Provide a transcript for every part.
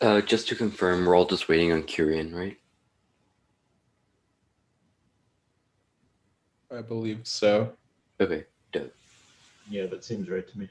Just to confirm, we're all just waiting on Kyrian, right? I believe so. Okay, dope. Yeah, that seems right to me.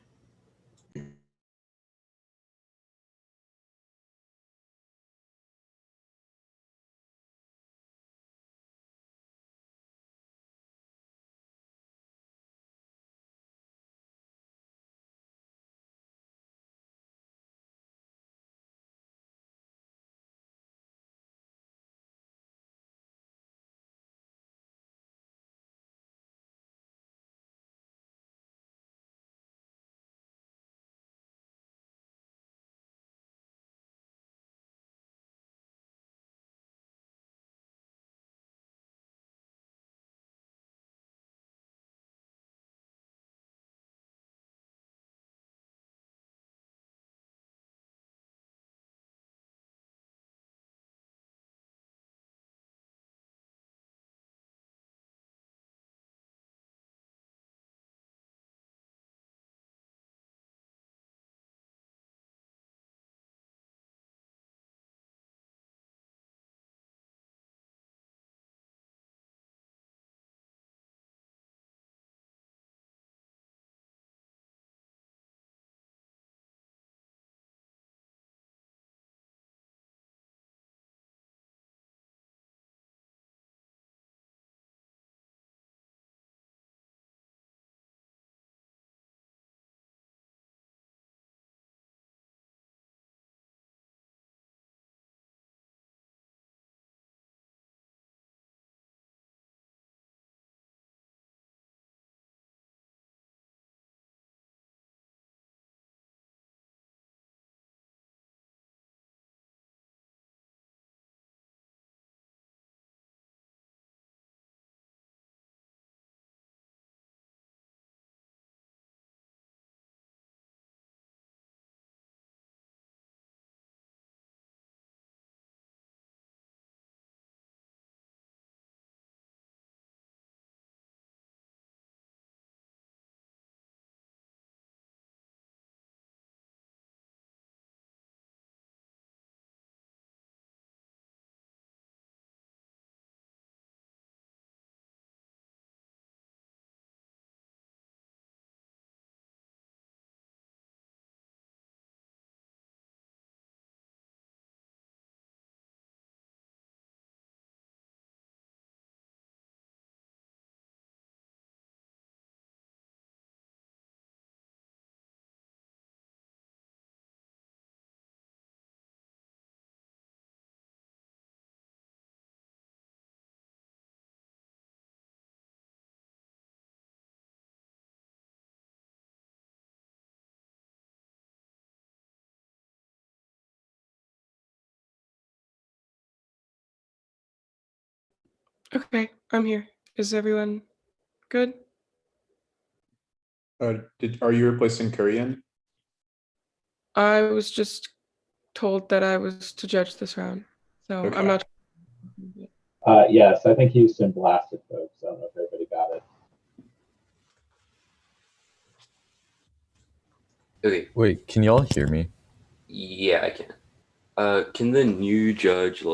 Okay, I'm here. Is everyone good? Are you replacing Kurian? I was just told that I was to judge this round, so Okay. I'm not. Yes, I think Houston blasted folks. I don't know if everybody got it. Okay, Wait, can y'all hear me? yeah, I can. Can the new judge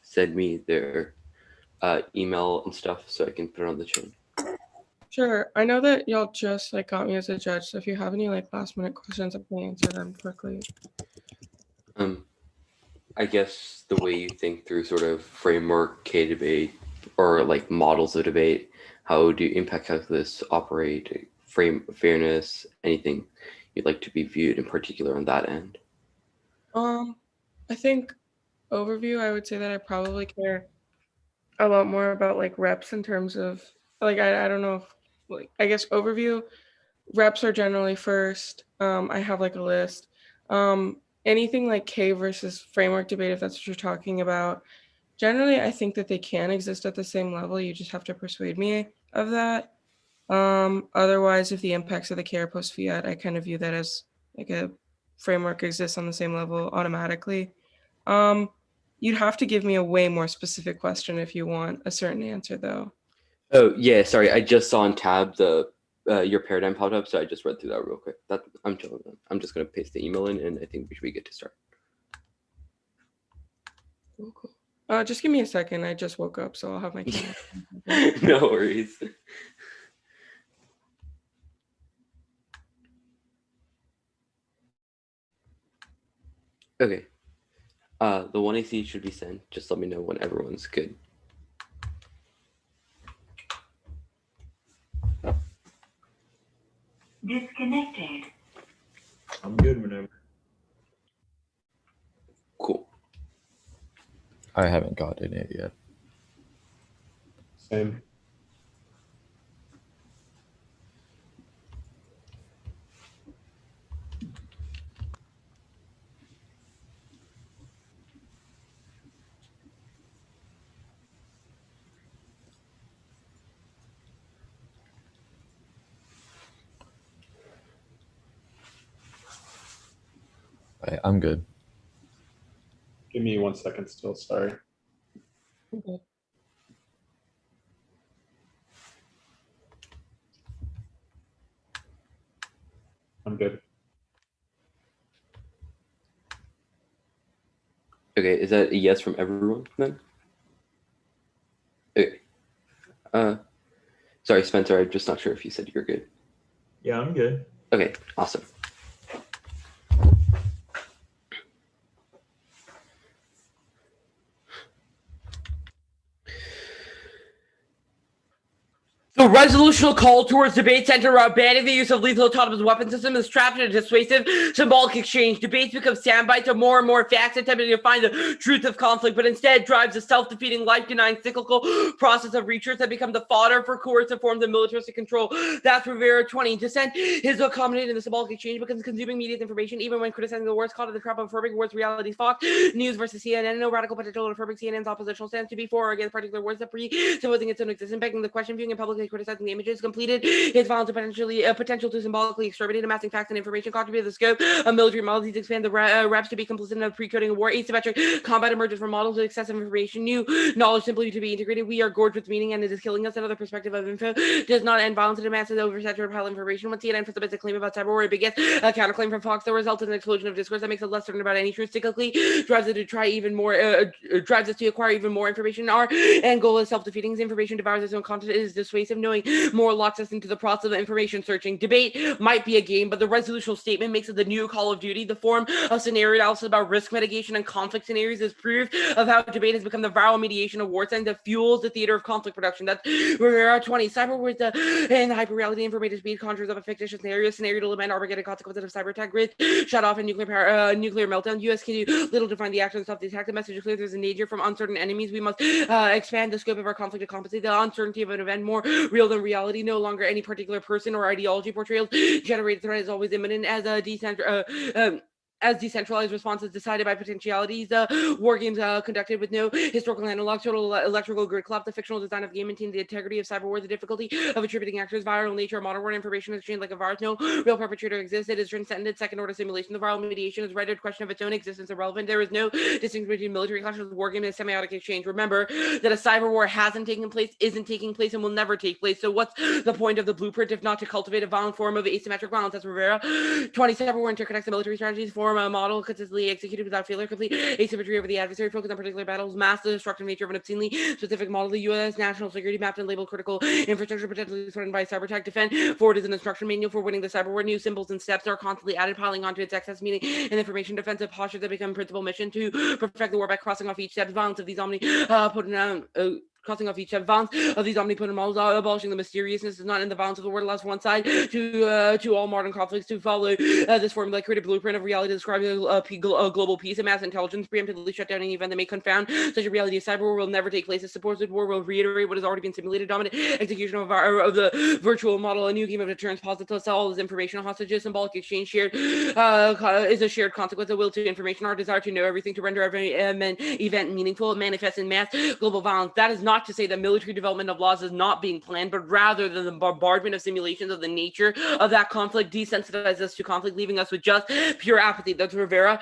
send me their email and stuff so I can put it on the chain? Sure. I know that y'all just got me as a judge, so if you have any last minute questions, I can answer them quickly. I guess the way you think through sort of framework K debate or models of debate, how do impact calculus operate, frame fairness, anything you'd like to be viewed in particular on that end? I think overview, I would say that I probably care a lot more about reps in terms of I don't know if I guess overview reps are generally first. I have a list. Anything like K versus framework debate, if that's what you're talking about, generally I think that they can exist at the same level. You just have to persuade me of that. Otherwise, if the impacts of the K are post fiat, I kind of view that as a framework exists on the same level automatically. You'd have to give me a way more specific question if you want a certain answer, though. Oh yeah, sorry. I just saw on tab the your paradigm popped up, so I just read through that real quick. I'm just gonna paste the email in, and I think we should be good to start. Cool. Just give me a second. I just woke up, so I'll have my camera. No worries. Okay. The 1AC should be sent. Just let me know when everyone's good. Disconnected. I'm good whenever. Cool. I haven't gotten it yet. Same. I'm good. Give me 1 second still, sorry. Okay. I'm good. Okay, is that a yes from everyone then? Okay. Sorry, Spencer, I'm just not sure if you said you're good. Yeah, I'm good. Okay, awesome. The resolutional call towards debate centered around banning the use of lethal autonomous weapon system is trapped in a dissuasive symbolic exchange. Debates become soundbites of more and more facts attempting to find the truth of conflict, but instead drives a self-defeating, life-denying, cyclical process of research that become the fodder for coercive forms of militaristic control. That's Rivera 20. Dissent is accommodated in the symbolic exchange because consuming media's information, even when criticizing the words, caught in the trap of affirming words, reality, Fox News versus CNN, no radical potential in affirming CNN's oppositional stance to be for or against particular words that presupposing its own existence, begging the question, viewing and publicly criticizing the images completed his violence potential to symbolically exterminate, amassing facts and information, contribute to the scope of military models, expand the reps to be complicit in the pre-coding of war, asymmetric combat emerges from models with excessive information, new knowledge simply to be integrated. We are gorged with meaning and it is killing us. Another perspective of info does not end violence. It amasses oversaturated pile of information. Once CNN puts a claim about cyber war, it begets a counterclaim from Fox. The result is an explosion of discourse that makes it less certain about any truth. Cyclically drives it to try even more, drives us to acquire even more information. Our end goal is self-defeating. Information devours its own content. It is dissuasive. Knowing more locks us into the process of information searching. Debate might be a game, but the resolutional statement makes it the new Call of Duty. The form of scenario analysis about risk mitigation and conflict scenarios is proof of how debate has become the viral mediation of wartime that fuels the theater of conflict production. That's Rivera 20. Cyber wars and the hyper-reality information speed conjures up a fictitious scenario to lament Armageddon consequences of cyber attack, grid shut off, and nuclear meltdown. U.S. can do little to find the action of self-attack. The message is clear. There's a danger from uncertain enemies. We must expand the scope of our conflict to compensate the uncertainty of an event more real than reality. No longer any particular person or ideology portrayals. Generated threat is always imminent as a decentralized responses decided by potentialities. War games conducted with no historical analog, total electrical grid collapse. The fictional design of the game maintains the integrity of cyber war, the difficulty of attributing actors, viral nature of modern war information exchange like a virus. No real perpetrator exists. It is transcended second order simulation. The viral mediation is rendered question of its own existence irrelevant. There is no distinction between military clashes, war game, and semiotic exchange. Remember that a cyber war hasn't taken place, isn't taking place, and will never take place. So what's the point of the blueprint if not to cultivate a violent form of asymmetric violence? That's Rivera 20. Cyber war interconnects the military strategies, form a model consistently executed without failure, complete asymmetry over the adversary, focus on particular battles, mass the destructive nature of an obscenely specific model. The U.S. national security mapped and labeled critical infrastructure potentially threatened by cyber attack. Defend forward is an instruction manual for winning the cyber war. New symbols and steps are constantly added, piling onto its excess meaning and information. Defensive postures that become principal mission to perfect the war by crossing off each step. Violence of these crossing off each violence of these omnipotent models, abolishing the mysteriousness is not in the violence of the word, allows one side to all modern conflicts to follow this formula, create a blueprint of reality describing a global peace and mass intelligence, preemptively shut down any event that may confound such a reality. Cyber war will never take place. A supposed war will reiterate what has already been simulated. Dominant execution of the virtual model, a new game of deterrence, positive all this information hostages, symbolic exchange shared is a shared consequence of will to information, our desire to know everything to render every event meaningful, manifest in mass global violence. That is not not to say that military development of laws is not being planned, but rather than the bombardment of simulations of the nature of that conflict desensitizes us to conflict, leaving us with just pure apathy. That's Rivera.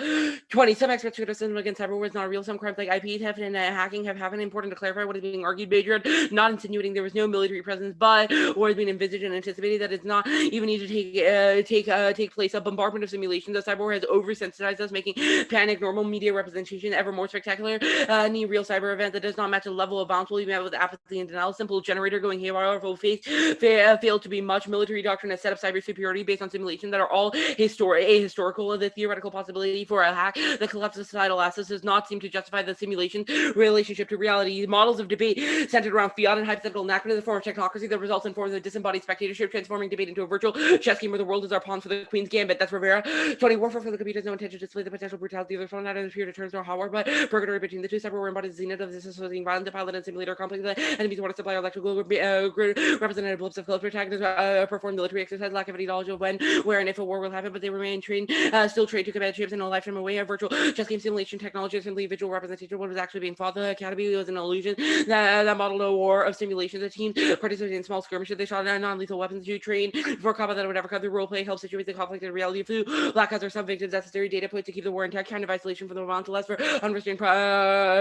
20. Some experts criticism against cyber war is not real. Some crimes like IP theft and hacking have happened. Important to clarify what is being argued, Badger, not insinuating there was no military presence, but war has been envisaged and anticipated that it's not even need to take place. A bombardment of simulations of cyber war has oversensitized us, making panic normal media representation ever more spectacular. Any real cyber event that does not match the level of bounce will be met with apathy and denial. Simple generator going haywire will fail to be much. Military doctrine has set up cyber superiority based on simulations that are all ahistorical. The theoretical possibility for a hack that collapses societal assets does not seem to justify the simulation relationship to reality. Models of debate centered around fiat and hypothetical anachronism, the form of technocracy that results in forms of disembodied spectatorship, transforming debate into a virtual chess game where the world is our pawn for the Queen's Gambit. That's Rivera. 20. Warfare for the computer has no intention to display the potential brutality of the front, not in the period of turns nor hardware, but purgatory between the two. Cyber war embodies the zenith of this associating violent pilot and simulator conflict. The enemies want to supply electrical grid representative blips of close protagonists perform military exercise, lack of any knowledge of when, where, and if a war will happen, but they remain trained, still trained to combat ships in a lifetime away. A virtual chess game simulation technology is simply visual representation of what was actually being fought. The academy was an illusion that modeled a war of simulations. The team participated in small skirmishes. They shot non-lethal weapons to train for combat that would never cut through. Role play helps situate the conflict in reality. Blackouts are some victims necessary data point to keep the war intact. Kind of isolation from the amount to less for unrestrained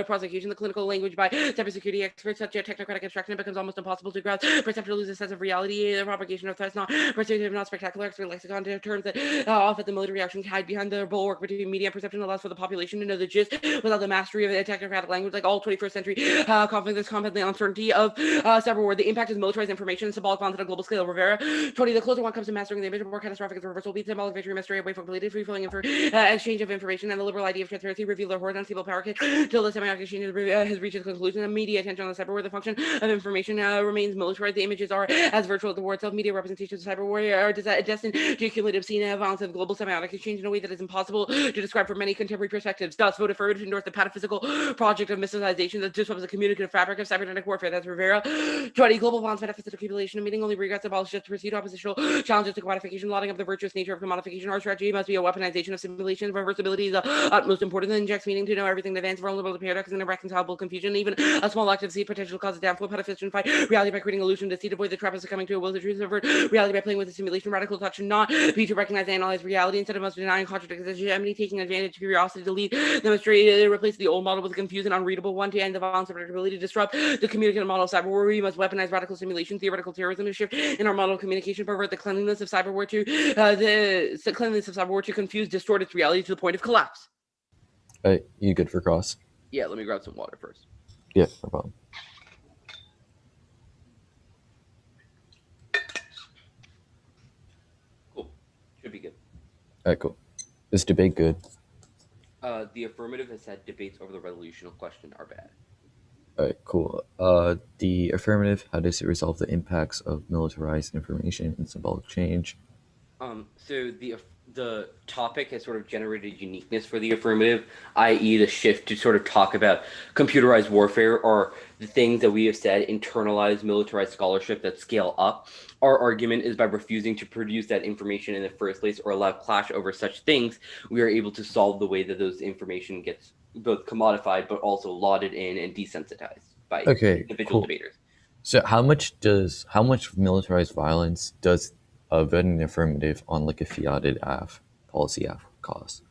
prosecution. The clinical language by cybersecurity experts, such a technocratic abstraction, it becomes almost impossible to grasp. Perception loses a sense of reality. The propagation of threats, not perspective, not spectacular. Expert lexicon terms that often the military reaction hide behind the bulwark between media and perception allows for the population to know the gist without the mastery of a technocratic language. Like all 21st century conflict, this combat, the uncertainty of cyber war. The impact is militarized information and symbolic bonds on a global scale. Rivera. 20. The closer one comes to mastering the image, more catastrophic is reversal. Beat symbolic victory, mystery, away from completed free flowing exchange of information, and the liberal idea of transparency reveal their horror unstable power kit till the semiotic exchange has reached its conclusion. The media attention on the cyber war, the function of information remains militarized. The images are as virtual as the war itself. Media representations of cyber war are destined to accumulate obscene violence of global semiotic exchange in a way that is impossible to describe from many contemporary perspectives. Thus, voted for to endorse the pataphysical project of mysticization that disrupts the communicative fabric of cybernetic warfare. That's Rivera. 20. Global bonds benefits of accumulation of meaning only regrets abolish just to proceed oppositional challenges to commodification, blotting up the virtuous nature of commodification. Our strategy must be a weaponization of simulation. Reversibility is the utmost important. That injects meaning to know everything in advance, vulnerable to paradox and irreconcilable confusion. Even a small act of seed potential causes downfall. Pataphysian fight reality by creating illusion, deceit, avoid the trap of succumbing to a will to truth, avert reality by playing with the simulation. Radical thought should not be to recognize and analyze reality. Instead of us denying contradict hegemony, taking advantage of curiosity to lead them astray, replace the old model with a confused and unreadable one to end the violence of predictability, disrupt the communicative model of cyber war. We must weaponize radical simulation, theoretical terrorism, to shift in our model of communication, pervert the cleanliness of cyber war to confuse, distort its reality to the point of collapse. You good for cross? Yeah, let me grab some water first. Yeah, no problem. Cool. Should be good. All right, cool. Is debate good? The affirmative has said debates over the resolutional question are bad. All right, cool. The affirmative, how does it resolve the impacts of militarized information and symbolic change? So the topic has sort of generated uniqueness for the affirmative, i.e. the shift to sort of talk about computerized warfare or the things that we have said, internalized militarized scholarship that scale up. Our argument is by refusing to produce that information in the first place or allow clash over such things, we are able to solve the way that those information gets both commodified but also lauded in and desensitized by individual debaters. So how much militarized violence does voting the affirmative on like a fiated policy cost?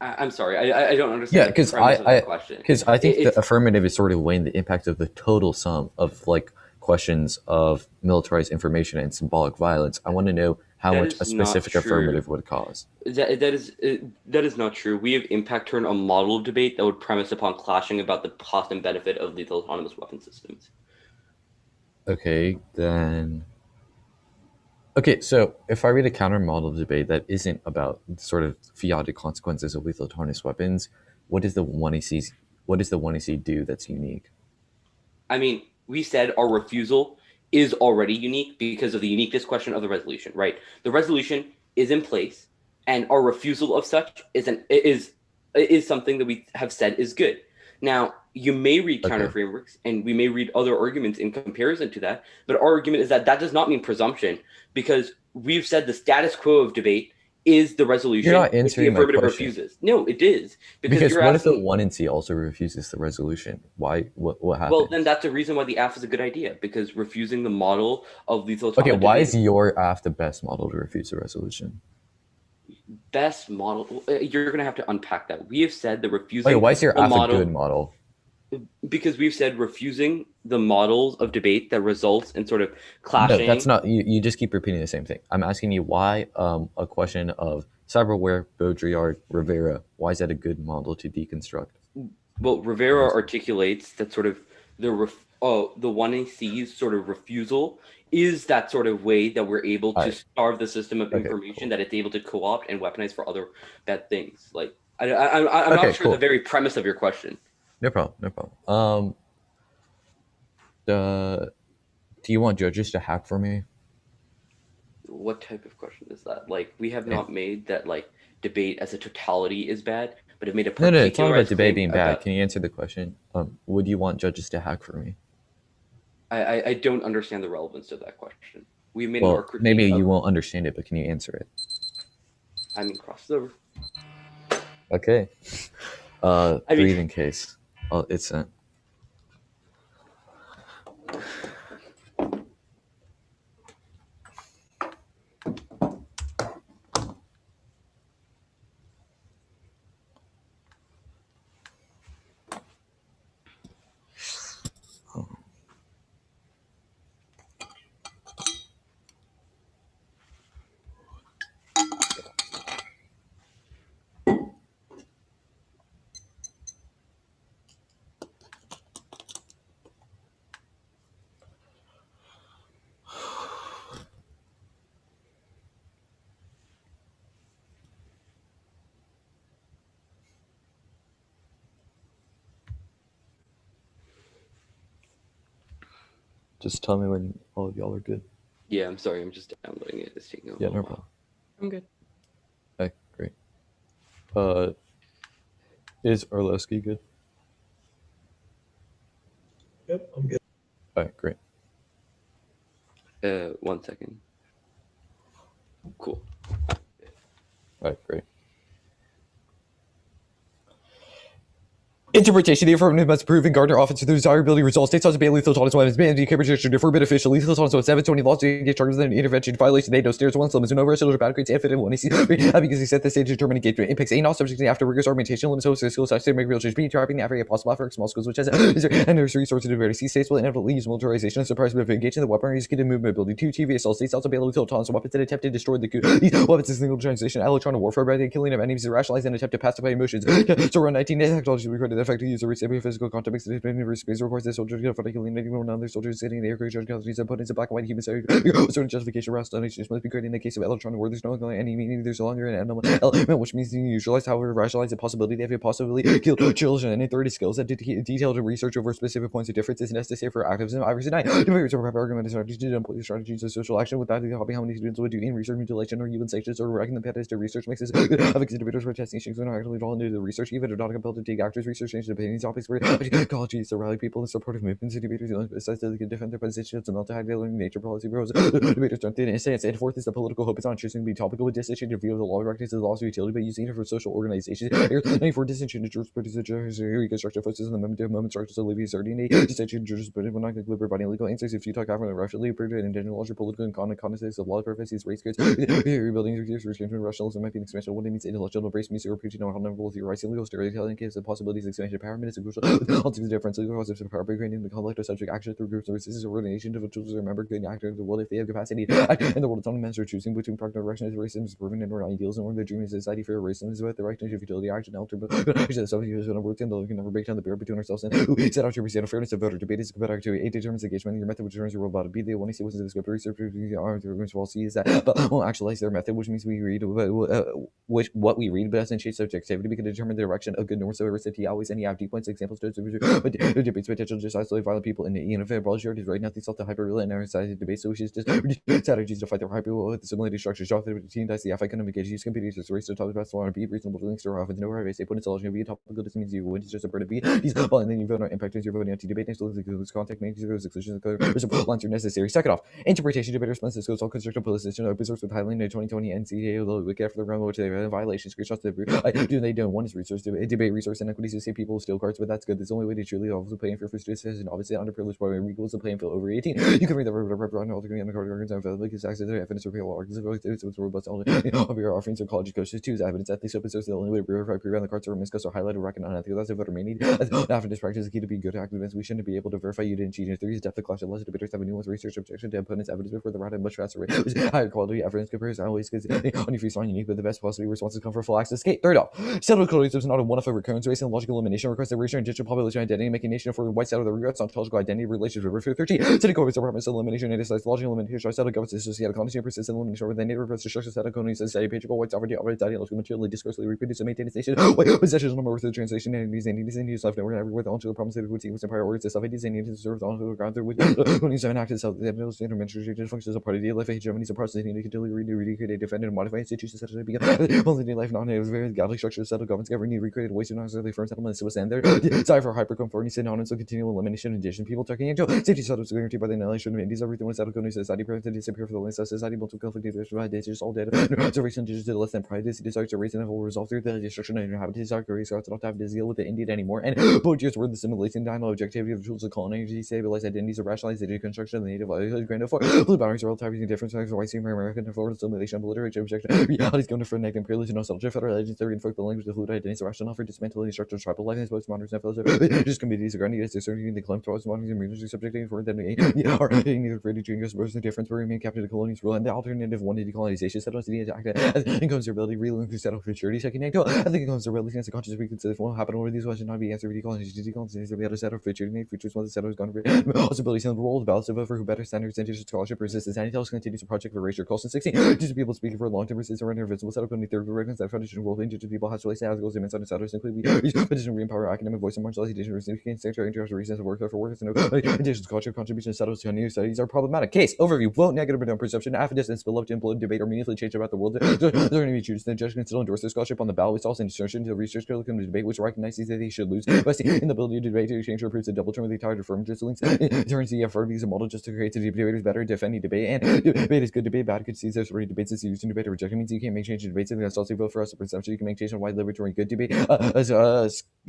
I'm sorry, I don't understand. Yeah, because I think the affirmative is sort of weighing the impact of the total sum of like questions of militarized information and symbolic violence. I want to know how much a specific affirmative would cause. That is not true. We have impact turn a model of debate that would premise upon clashing about the cost and benefit of lethal autonomous weapon systems. Okay, then. Okay, so if I read a counter model debate that isn't about sort of fiated consequences of lethal autonomous weapons, what does the 1AC do that's unique? I mean, we said our refusal is already unique because of the uniqueness question of the resolution, right? The resolution is in place, and our refusal of such is something that we have said is good. Now, you may read counter frameworks, and we may read other arguments in comparison to that, but our argument is that does not mean presumption, because we've said the status quo of debate is the resolution. You're not if answering the my affirmative question. refuses. No, it is. Because you're what if the asking, 1 in C also refuses the resolution? Why? What happened? well, then that's a reason why the AF is a good idea, because refusing the model of lethal Okay, atomic why debate is your AF the best model to refuse the resolution? best model. You're going to have to unpack that. We have said that refusing Okay, why is your the AF model, a good model? because we've said refusing the models of debate that results in sort of No, clashing. that's not. You just keep repeating the same thing. I'm asking you why a question of Cyberware, Baudrillard, Rivera. Why is that a good model to deconstruct? Well, Rivera articulates that sort of the 1AC sort of refusal is that sort of way that we're able to Alright. starve the system of Okay, information cool. that it's able to co-opt and weaponize for other bad things. Like I'm not Okay, sure cool. the very premise of your question. No problem. No problem. Do you want judges to hack for me? What type of question is that? Like, we have not made that like debate as a totality is bad, but have made a No, particular it's not about debate being bad. Can you answer the question? Would you want judges to hack for me? I don't understand the relevance of that question. We've made Well, more critique maybe of, you won't understand it, but can you answer it? I mean, cross the river. Okay. mean- Breathing case. Oh, it's sent. Just tell me when all of y'all are good. Yeah, I'm sorry. I'm just downloading it. It's taking a Yeah, little no while. problem. I'm good. Okay, great. Is Orlowski good? Yep, I'm good. All right, great. 1 second. Cool. All right, great. Interpretation: the affirmative must prove in Gardner office to the desirability results. States ought to ban lethal autonomous weapons. Ban the capitation differ beneficial. Lethal autonomous weapons 720 laws to get charges with an intervention violation. They no stairs one limits no arrest bad grades and fit in one AC because he set the stage to determine engagement impacts a not subject after rigorous argumentation limits host skills such to make real change. Be trapping every possible for small schools which has and there's resources to vary. See states will inevitably use militarization and surprise of engaging the weaponry is getting movement ability. 2 TV assault states also ban lethal autonomous weapons that attempt to destroy the these weapons is single translation electronic warfare by the killing of enemies to rationalize and attempt to pacify emotions. So around 19 technology recorded the effect of user receiving physical contact makes it in space reports that soldiers get for killing anyone other soldiers sitting in the air creature countries and put into black and white human certain justification around donations must be created in the case of electronic war. There's no any meaning, there's no longer an element, which means you neutralize, however, rationalize the possibility they have possibly killed children and 30 skills that detailed research over specific points of difference is necessary for activism. Iverson 9. Debaters are argument and strategies to employ strategies of social action without the hobby how many students would do in research mutilation or human sanctions or directing the pettis to research makes this debaters for testing things when actually drawn into the research even if not compelled to take actors research change opinions topics for ecology to rally people in supportive movements and debaters besides they can defend their positions and not to hide their learning nature policy bros debaters don't think it stands and fourth is the political hope is on choosing to be topical with decision to view the law directed to the laws of utility but using it for social organizations and for dissension to jurisprudence reconstruction focuses on the moment structures of living certainty dissension jurisprudence will not deliver by illegal answers if you talk government rationally approved and intentional laws political and context of law purposes race goods rebuilding restriction rationalism might be an expansion of what it means intellectual embrace music or preaching on how number will theorize illegal storytelling gives the possibilities of expansion of power minutes and crucial all the difference legal concepts of power creating the collective subject action through groups of resistance or organization individuals remember good actor in the world if they have capacity and the world is on a measure choosing between practical direction as racism is proven and or ideals and where the dream is society for racism is about the right of utility action alter but so he was going to work in the can never break down the barrier between ourselves and who set out to represent fairness of voter debate is compared to a determines engagement your method which determines your role about to be the one see wasn't the scope of research will see is that but won't actualize their method which means we read which what we read but doesn't change subjectivity because determine the direction of good north so always any many deep points, examples, but debates potential just isolate violent people in the ENFA majority is right now. They solve the hyper-real and society debate solutions, just strategies to fight the hyper with the simulated structures, drop the team dice, the economic use competitors, race to talk about want to be reasonable links to often no harvest, put installation of be topical, this means you win, it's just a bird of be, and then you vote on impact as you're voting anti-debate, next to lose contact, make those exclusions, lines are necessary. Second off, interpretation debate responses goes all constructive position of business with Highland 2020 NCAA, although we care for the ground, which they violations, screenshots, they don't want is resource debate, resource inequities to say people steal cards, but that's good. There's only way to truly also playing for students and obviously underprivileged boy equals the playing field over 18. You can read the representative all the green card organs and because access to evidence or real arguments with robust of your offerings or college coaches too. Evidence that these open source the only way to prevent the cards or miscuss or highlight or recognize. I think that's a voter may need. After this practice is key to be good activists. We shouldn't be able to verify you didn't cheat. In three is depth of clash unless debaters have a nuanced research objection to opponents' evidence before the round at much faster rate. Higher quality evidence comparison always because only if you find unique, but the best possible responses come from full access. Skate. Third off, settled colonialism is not a one-off recurrence based on logical elimination, requires the racial and digital population identity, making nation for white side of the regrets ontological identity relations with River 13. Setting governments are permanent elimination and decides logical elimination. Settled governments associated colonies and persistent elimination over the native reverse destruction. Settled colonies society patriarchal white sovereignty operates ideological materially discursively reproduce and maintain its nation. Possessions no more with the translation and these Indians left nowhere everywhere the onto the problems that would see was empire words the self-ideas and Indians served on the ground there with colonies have enacted self the administration functions of part of the life Germany's a process they need to continue recreate defend and modify institutions such as began multi life non-native very godly structures settled governments government need recreated waste and necessarily firm settlements was end there desire for hyperconformity synonymous with continual elimination addition people talking into safety settlements guaranteed by the annihilation of Indies everything was settled colonies society prevented to disappear for the land society multiple conflict just all dead observation digital less than pride desires to raise and will result through the destruction of inhabitants are curious not to have to deal with the Indian anymore and both years were the simulation dialogue objectivity of the tools of colonization stabilize identities of rationalized deconstruction of the native livelihood grand of blue boundaries are all types of different types of white American and forward simulation obliteration objection reality is going to for negative imperialism no subject federal agents that reinforce the language of fluid identities rational for dismantling structures tribal life and postmodernism and philosophy just communities are granted as discerning the claim towards modern communities subjecting for them are neither created to just the difference where remain captive to colonies rule and the alternative one to decolonization settles the act as inconsiderability real and settle for security second act I think inconsiderability sense of conscious reconsider will happen over these questions not be answered decolonization be able to settle for security futures once the settle is gone for possibilities in the role of balance of for who better standards and scholarship resistance and tells continues a project for racial cost in 16 just people speaking for a long term resistance around invisible settle only third records that foundation world indigenous people has to place as goals immense on settlers including petition re-empower academic voice and marginalization resistance international reasons of work for workers and indigenous culture contributions settles to new studies are problematic case overview vote negative or perception affidavits beloved and blood debate or meaningfully change about the world there are going to be chooses the judge can still endorse their scholarship on the ballot which also insertion to research critical debate which recognizes that they should lose but in the ability to debate to exchange or proves a double term with the tired affirmative just links turns the effort as a model just to create the debaters better defending debate and debate is good debate bad good sees there's already debates is used in debate or rejecting means you can't make change in debates and that's also vote for us a perception you can make change on why liberatory good debate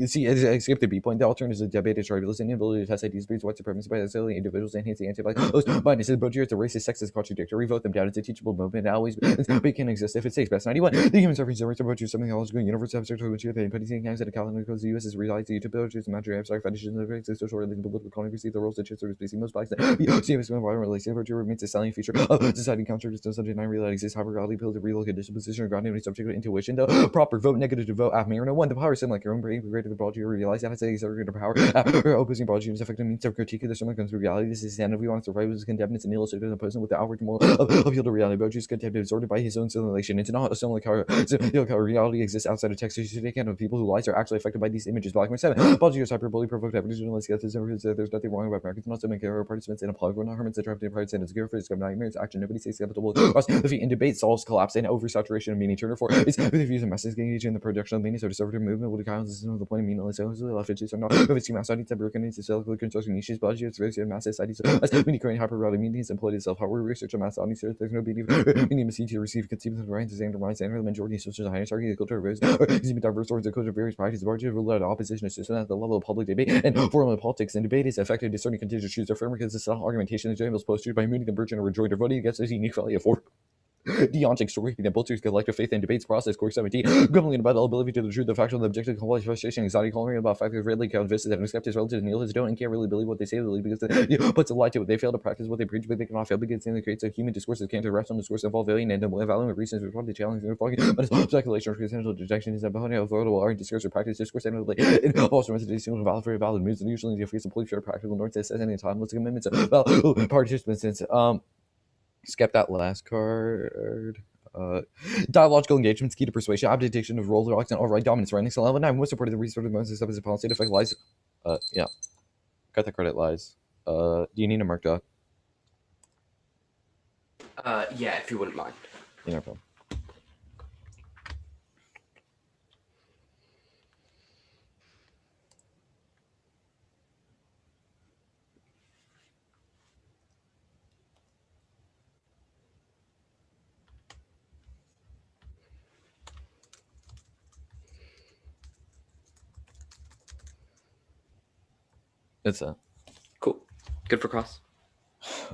skip the B point the alternative is a debate is tribalism and ability to test ideas breeds white supremacy by necessarily individuals enhancing anti-black biases both years the racist sexist contradictory vote them down it's a teachable movement always it can exist if it takes best 91 the human suffering rights about you something else going universe abstract which you putting things at a calendar because the US is realized the YouTube villages imaginary abstract foundations of the social religion political economy receive the roles that church placing most blacks CMS environment related virtue remains a selling feature of society contradicts no subject 9 reality exists however reality build a real condition position or grounding any subject of intuition though proper vote negative to vote after no one the power sim like your own brain greater the broad you realize that it's a exerted power opposing broad use effective means of critique of the similar comes to reality this is stand if we want to survive with condemned and illustrated in a person with the outward moral appeal to reality broad use contempt absorbed by his own simulation it's not a similar how reality exists outside of text you should take account of people who lies are actually affected by these images black 7 broad use hyperbole provoked evidence journalists there's nothing wrong about Americans not so many participants in a plug we're not hermits that drive to pride sentence gear for this nightmares action nobody says acceptable the feet in debate solves collapse and oversaturation of meaning turner for it's with the views and messages engaged in the production of meaning so conservative movement will decline the the point of meaningless so left edges are not if it's mass ideas that broken into self construction niches but it's very mass ideas as many current hyper reality meanings employed itself hardware research on mass audience there's no meaning to receive conceived of the right and minds and the majority of social hierarchy the culture of various diverse sorts of culture of various parties largely rule out opposition system at the level of public debate and formal politics and debate is effective discerning contingent choose their framework because the self-argumentation is generally postures by mooning converging or rejoinder voting against this unique value of work Deontic story that bolsters collective faith and debates process core 17 grumbling about the ability to the truth the factual the objective complex frustration anxiety calling about factors readily count visits and skeptics relative to nihilists don't and can't really believe what they say because they puts a lie to it they fail to practice what they preach but they cannot fail because it creates a human discourse that can't rest on discourse involve alien and valuing reasons respond to challenge and talking but it's speculation or potential detection is that behind how affordable are discourse or practice discourse and it also represents valid for valid moves and usually the face of police or practical north says any timeless commitments participants skip that last card Dialogical engagements, key to persuasion, abdication of role, and override dominance. Running level 9 most supported the resource of most of policy to affect lies. Yeah. Cut the credit lies. Do you need a mark doc? Yeah, if you wouldn't mind. Yeah, no problem. It's a. Cool. Good for cross.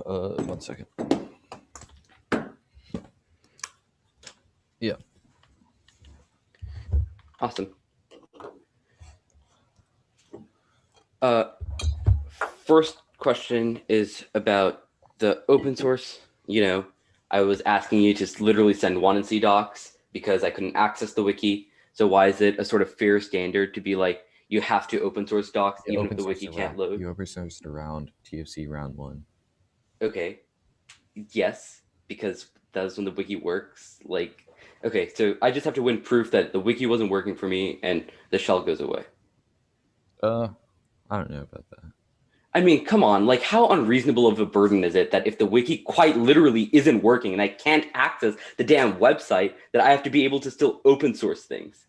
1 second. Yeah. Awesome. First question is about the open source. You know, I was asking you to literally send one and C docs because I couldn't access the wiki. So why is it a sort of fair standard to be like, you have to open source docs even if the wiki can't load? You open sourced around TOC round 1. Okay. Yes, because that's when the wiki works. Like, okay, so I just have to win proof that the wiki wasn't working for me and the shell goes away. I don't know about that. I mean, come on, like how unreasonable of a burden is it that if the wiki quite literally isn't working and I can't access the damn website, that I have to be able to still open source things?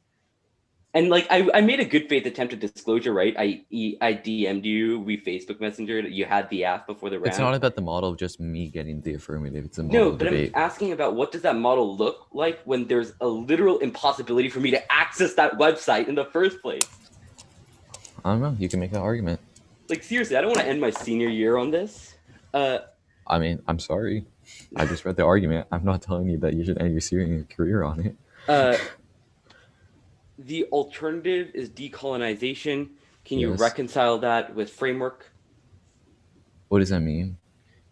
And like I made a good faith attempt at disclosure, right? I DM'd you, we Facebook Messenger, you had the app before the round. It's not about the model of just me getting the affirmative. It's a model No, but debate. I'm asking about what does that model look like when there's a literal impossibility for me to access that website in the first place? I don't know. You can make that argument. Like seriously, I don't want to end my senior year on this. I mean, I'm sorry. I just read the argument. I'm not telling you that you should end your senior career on it. The alternative is decolonization. Can you Yes. reconcile that with framework? What does that mean?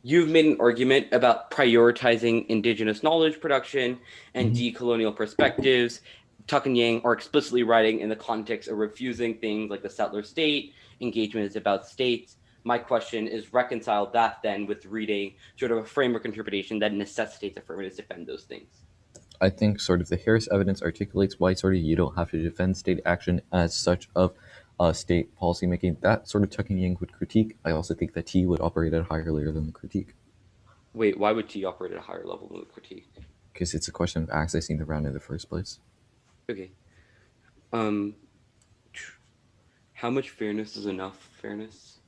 You've made an argument about prioritizing indigenous knowledge production and decolonial perspectives. TOC and Yang are explicitly writing in the context of refusing things like the settler state, engagement is about states. My question is reconcile that then with reading sort of a framework interpretation that necessitates affirmatives defend those things. I think sort of the Harris evidence articulates why sort of you don't have to defend state action as such of state policymaking. That sort of TOC and Yang would critique. I also think that T would operate at a higher layer than the critique. Wait, why would T operate at a higher level than the critique? Because it's a question of accessing the round in the first place. Okay. How much fairness is enough fairness?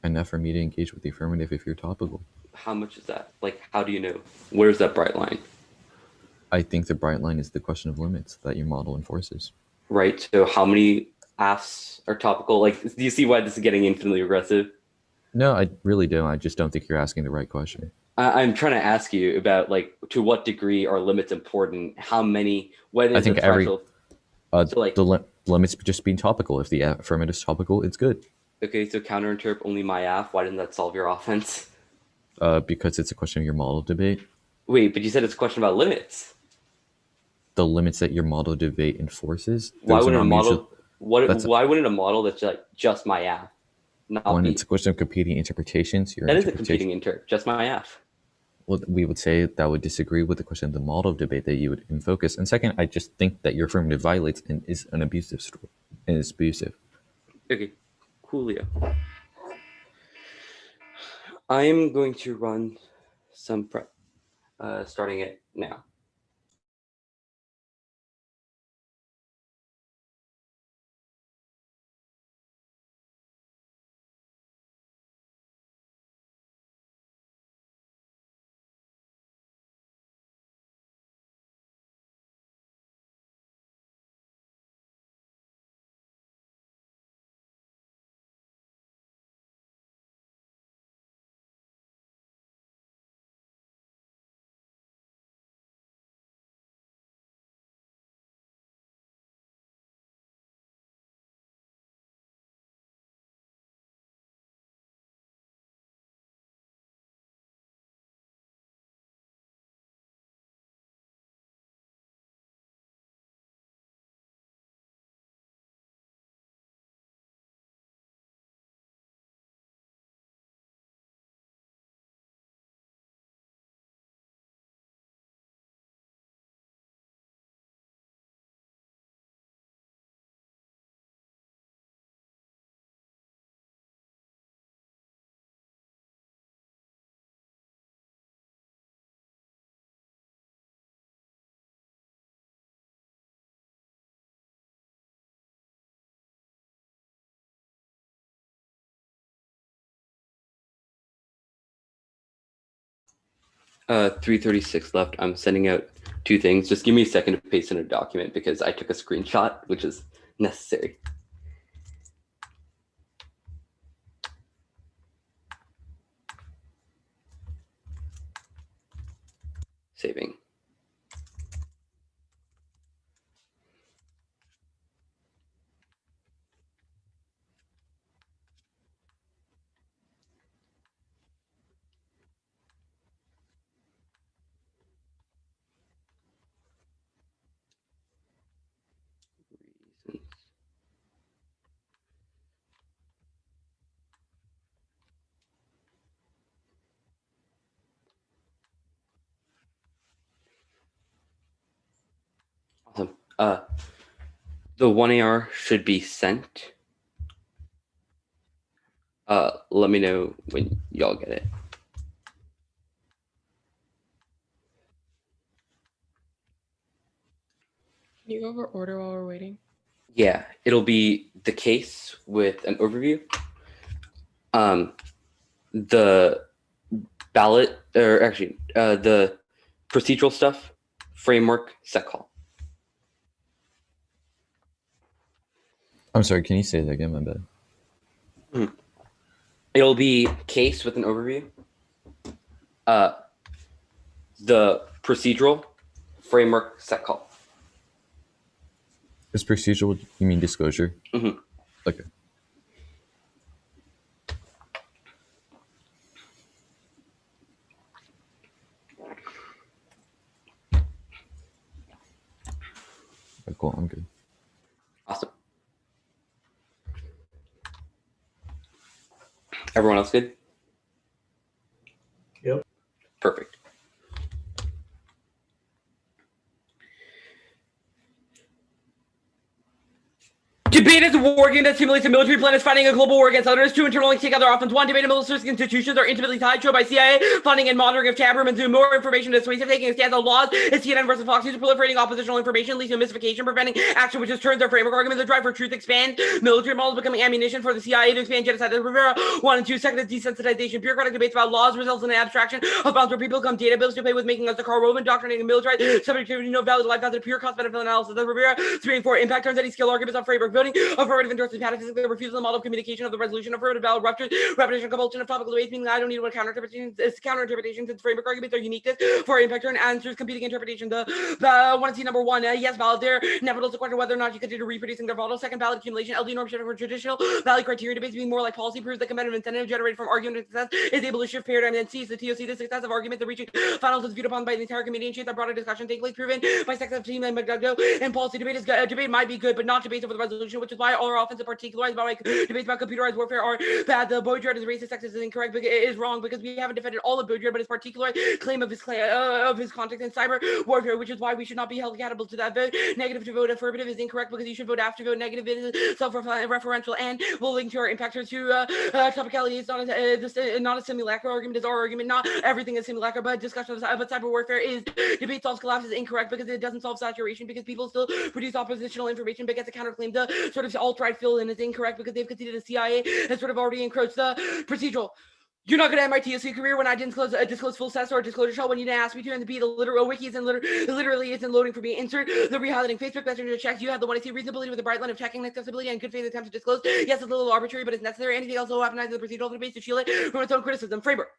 Enough for me to engage with the affirmative if you're topical. How much is that? Like, how do you know? Where's that bright line? I think the bright line is the question of limits that your model enforces. Right. So how many AFs are topical? Like, do you see why this is getting infinitely aggressive? No, I really don't. I just don't think you're asking the right question. I'm trying to ask you about, like, to what degree are limits important? How many? What is I think the every threshold? So, like, the limits just being topical. If the affirmative is topical, it's good. Okay, so counterinterp only my AF. Why didn't that solve your offense? Because it's a question of your model debate. Wait, but you said it's a question about limits. The limits that your model debate enforces. Why wouldn't a model? That's Why wouldn't a model that's like just my AF? When it's a question of competing interpretations, That is a competing interp. Just my AF. Well, we would say that would disagree with the question of the model debate that you would in focus. And second, I just think that your affirmative violates and is an abusive story. And it's abusive. Okay, coolio. I am going to run some prep, starting it now. 336 left. I'm sending out 2 things. Just give me a second to paste in a document because I took a screenshot, which is necessary. Saving. Awesome. The 1AR should be sent. Let me know when y'all get it. Can you go over order while we're waiting? Yeah, it'll be the case with an overview. The ballot, or actually, the procedural stuff, framework, set call. I'm sorry, can you say that again? My bad. It'll be case with an overview. The procedural, framework, set call. Is procedural, you mean disclosure? Mm-hmm. Okay. Okay, cool, I'm good. Awesome. Everyone else good? Yep. Perfect. Debate is a war game that simulates a military plan is fighting a global war against others. 2, internally take other offense. 1, debate and military institutions are intimately tied to by CIA funding and monitoring of tab rooms. 2, more information dissuasive, taking a stance on laws. Is CNN versus Fox News proliferating oppositional information leads to mystification, preventing action, which has turned their framework argument. The drive for truth expand. Military models becoming ammunition for the CIA to expand genocide. Rivera 1 and 2. Second is desensitization. Bureaucratic debates about laws results in an abstraction of bounds where people become data bills to play with, making us the Carl Rove doctrinating military subjectivity, no valid life path, pure cost benefit analysis. The Rivera 3 and 4. Impact turns any skill arguments on framework building. Affirmative endorses patterns, the refusal of the model of communication of the resolution, affirmative valid ruptures, repetition, compulsion of topical debates, meaning I don't need one counter-interpretation, since framework arguments are uniqueness for impact and answers competing interpretation. The want to see number 1, yes, valid there. Nevertheless, the question whether or not you continue reproducing their model. Second, valid accumulation, LD norm shift for traditional valid criteria debates being more like policy proves that competitive incentive generated from argument and success is able to shift paradigm. And C is the TOC, the success of argument, the reaching finals is viewed upon by the entire committee and shape that broader discussion take proven by sex of team and McDougall. And policy debate is debate might be good, but not debates over the resolution, which is why all our offensive particularized about debates about computerized warfare are bad. The Baudrillard is racist, sexist, is incorrect, but it is wrong because we haven't defended all of Baudrillard, but his particular claim of his context in cyber warfare, which is why we should not be held accountable to that vote. Negative to vote affirmative is incorrect because you should vote after vote. Negative is self-referential and will link to our impactor to topicality. It's not a simulacra argument. Is our argument not everything is simulacra, but discussion of cyber warfare is debate solves collapse is incorrect because it doesn't solve saturation because people still produce oppositional information but gets a counterclaim. The sort of alt-right fill in is incorrect because they've conceded the CIA has sort of already encroached the procedural. You're not going to end my TOC career when I didn't disclose full sets or a disclosure shell when you didn't ask me to, and the B, the literal wiki isn't literally isn't loading for me. Insert the rehighlighting Facebook Messenger checks. You have the one I see reasonability with the bright line of checking accessibility and good faith attempt to disclose. Yes, it's a little arbitrary, but it's necessary. Anything else will weaponize the procedural debate to shield it from its own criticism. Framework.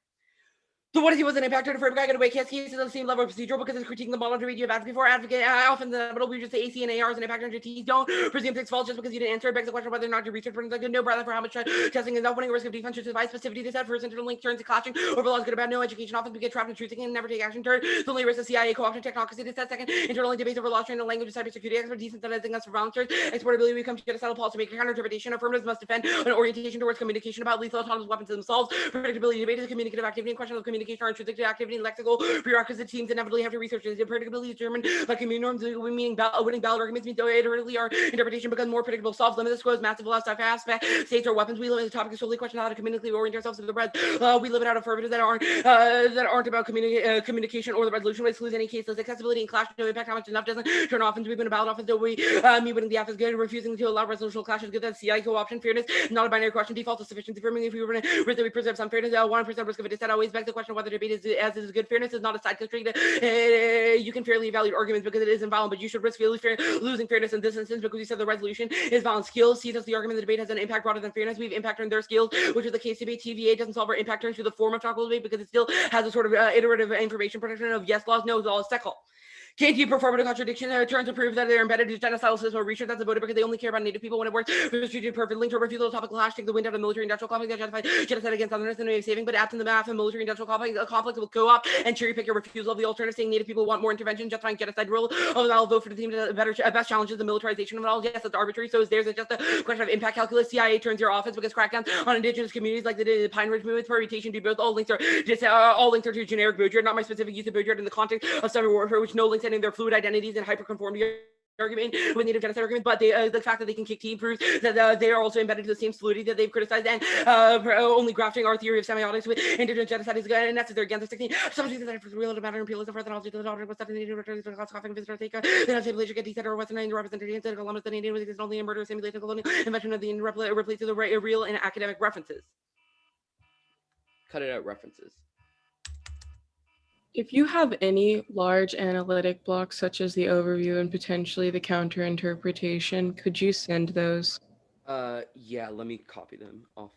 So what if he was an impactor to framework? I got to wait. Yes, he's at the same level of procedural because it's critiquing the model to read you have asked before. Advocate often the middle we just say AC and AR as an impactor into T. Don't presume things false just because you didn't answer. It begs the question whether or not your research brings like no brother for how much testing is opening risk of defense to device specificity. This first internal link turns to clashing. Overlaws good about no education. Often we get trapped in truth and never take action. Third, the only risk of CIA co-option technocracy. This second, internal debates over law, trained language, cybersecurity expert, desensitizing us for volunteers, exportability. We come to get a settled policy making counter interpretation. Affirmatives must defend an orientation towards communication about lethal autonomous weapons themselves. Predictability debate is communicative activity and question of communication are intrinsic to activity. Lexical prerequisite teams inevitably have to research this. Predictability is determined by community norms, meaning winning ballot arguments means iteratively our interpretation becomes more predictable. Solves limited scores, massive loss, fast states or weapons. We limit the topic is solely question how to communicatively orient ourselves to the red. We limit out affirmatives that aren't about communication or the resolution, but excludes any caseless accessibility and clash. No impact. How much enough doesn't turn off. And we've been a ballot office. So we me winning the F is good. Refusing to allow resolutional clashes good. That's CI co-option. Fairness, not a binary question. Default to sufficiency. Affirming if we were going to we preserve some fairness. 1% risk of a dissent always begs the question question of whether debate is good. Fairness is not a side constraint. You can fairly evaluate arguments because it is invalid, but you should risk losing fairness in this instance because you said the resolution is balanced. Skills sees as the argument the debate has an impact broader than fairness. We have impact on their skills, which is the case debate. TVA doesn't solve our impact turns to the form of chocolate debate because it still has a sort of iterative information protection of yes laws, no laws, second. Can't you perform a contradiction turns to prove that they're embedded in genocidal system or research that's voted because they only care about Native people when it works? Restricted perfect link to refusal of topical hash, take the wind out of military industrial conflict, genocide against others in the way of saving, but absent the math and military industrial conflict will co-op and cherry pick your refusal of the alternative, saying Native people want more intervention, justifying genocide rule. Oh, I'll vote for the team that best challenges the militarization of it all. Yes, that's arbitrary. So is theirs just a question of impact calculus? CIA turns your office because crackdowns on indigenous communities like the Pine Ridge movement for reputation do both. All links are to generic Boudreaux, not my specific use of Boudreaux in the context of cyber warfare, which no links any of their fluid identities and hyperconformity argument with native genocide argument, but the fact that they can kick T proves that they are also embedded in the same fluidity that they've criticized and only grafting our theory of semiotics with indigenous genocide is necessary against the 16. Somebody that for real matter imperialism for the knowledge of the daughter was that the native coughing visitor take the not able to get decent or western Indian representation the Columbus the native is only a murder simulated colonial invention of the replaced to the real and academic references. Cut it out references. If you have any large analytic blocks, such as the overview and potentially the counter interpretation, could you send those? Yeah, let me copy them off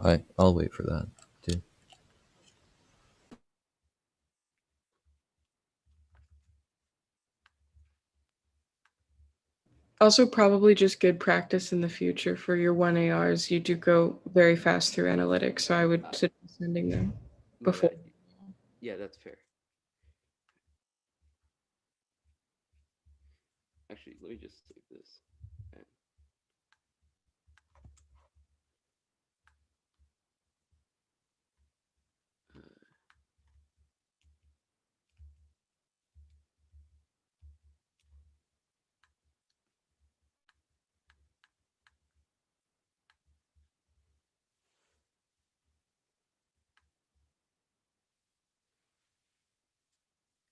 my. I'll wait for that too. Also, probably just good practice in the future for your 1ARs. You do go very fast through analytics, so I would suggest sending them before. Yeah, that's fair. Actually, let me just save this.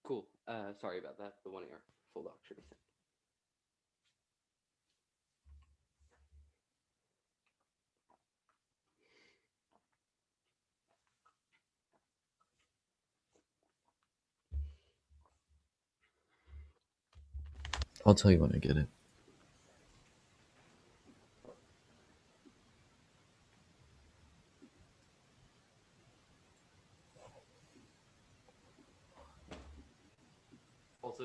Cool. Sorry about that. The 1AR full doc should be sent. I'll tell you when I get it. Also,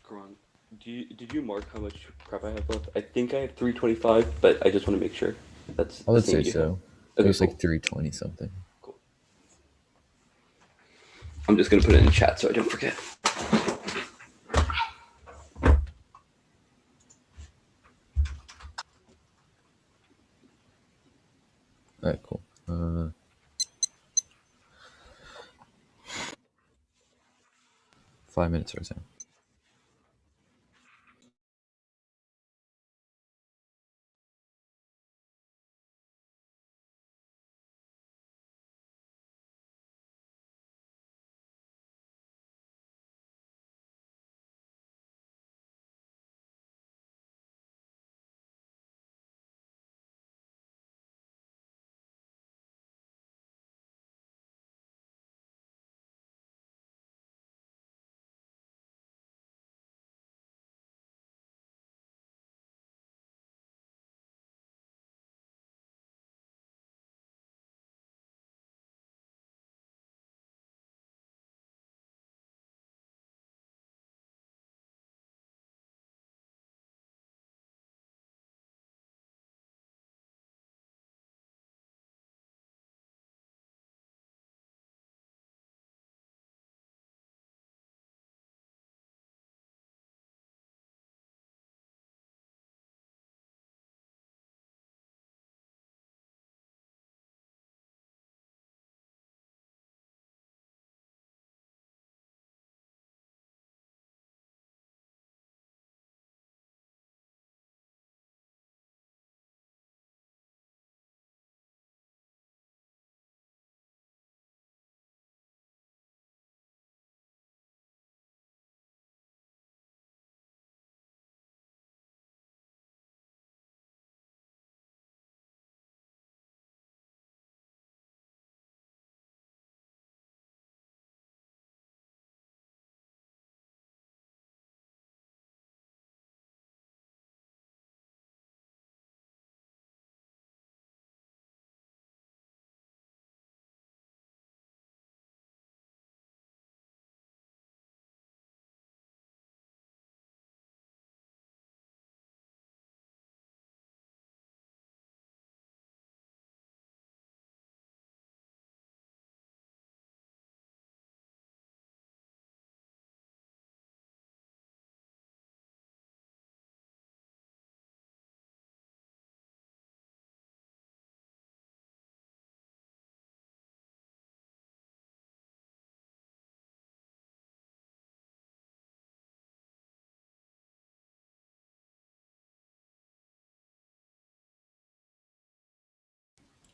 Karan, did you mark how much prep I have left? I think I have 325, but I just want to make sure. That's I would the same say you so. have. It Okay, was cool. like 320 something. Cool. I'm just gonna put it in chat so I don't forget. All right, cool. 5 minutes or so.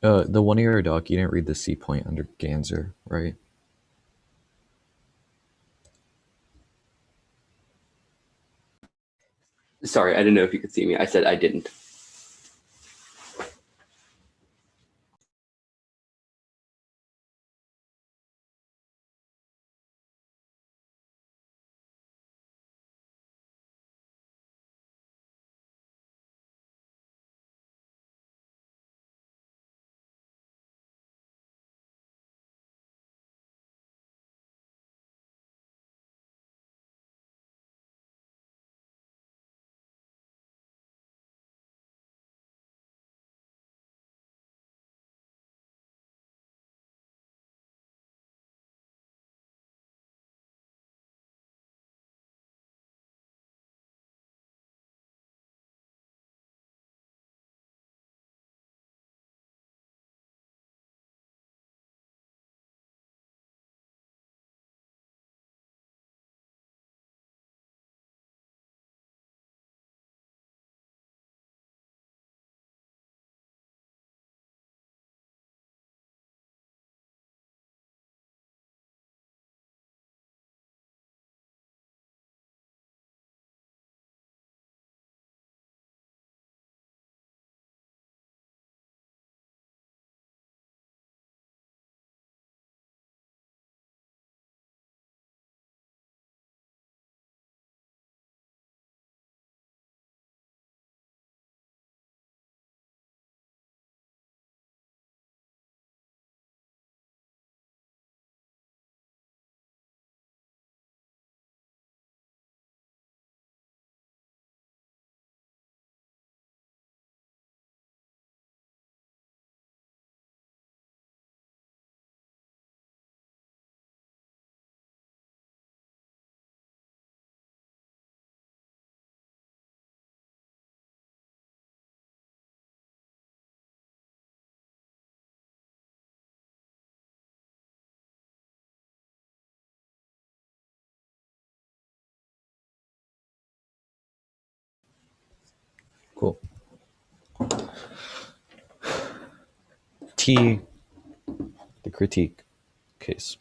The 1 year doc, you didn't read the C point under Ganser, right? Sorry, I didn't know if you could see me. I said I didn't. Cool. T, the critique case.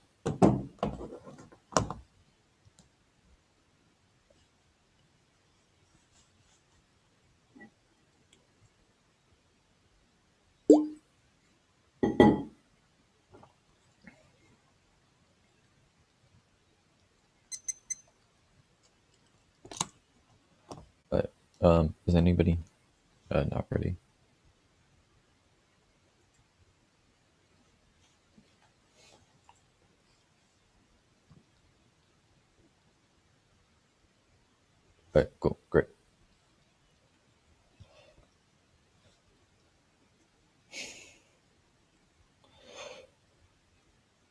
But is anybody not ready? All right, cool, great.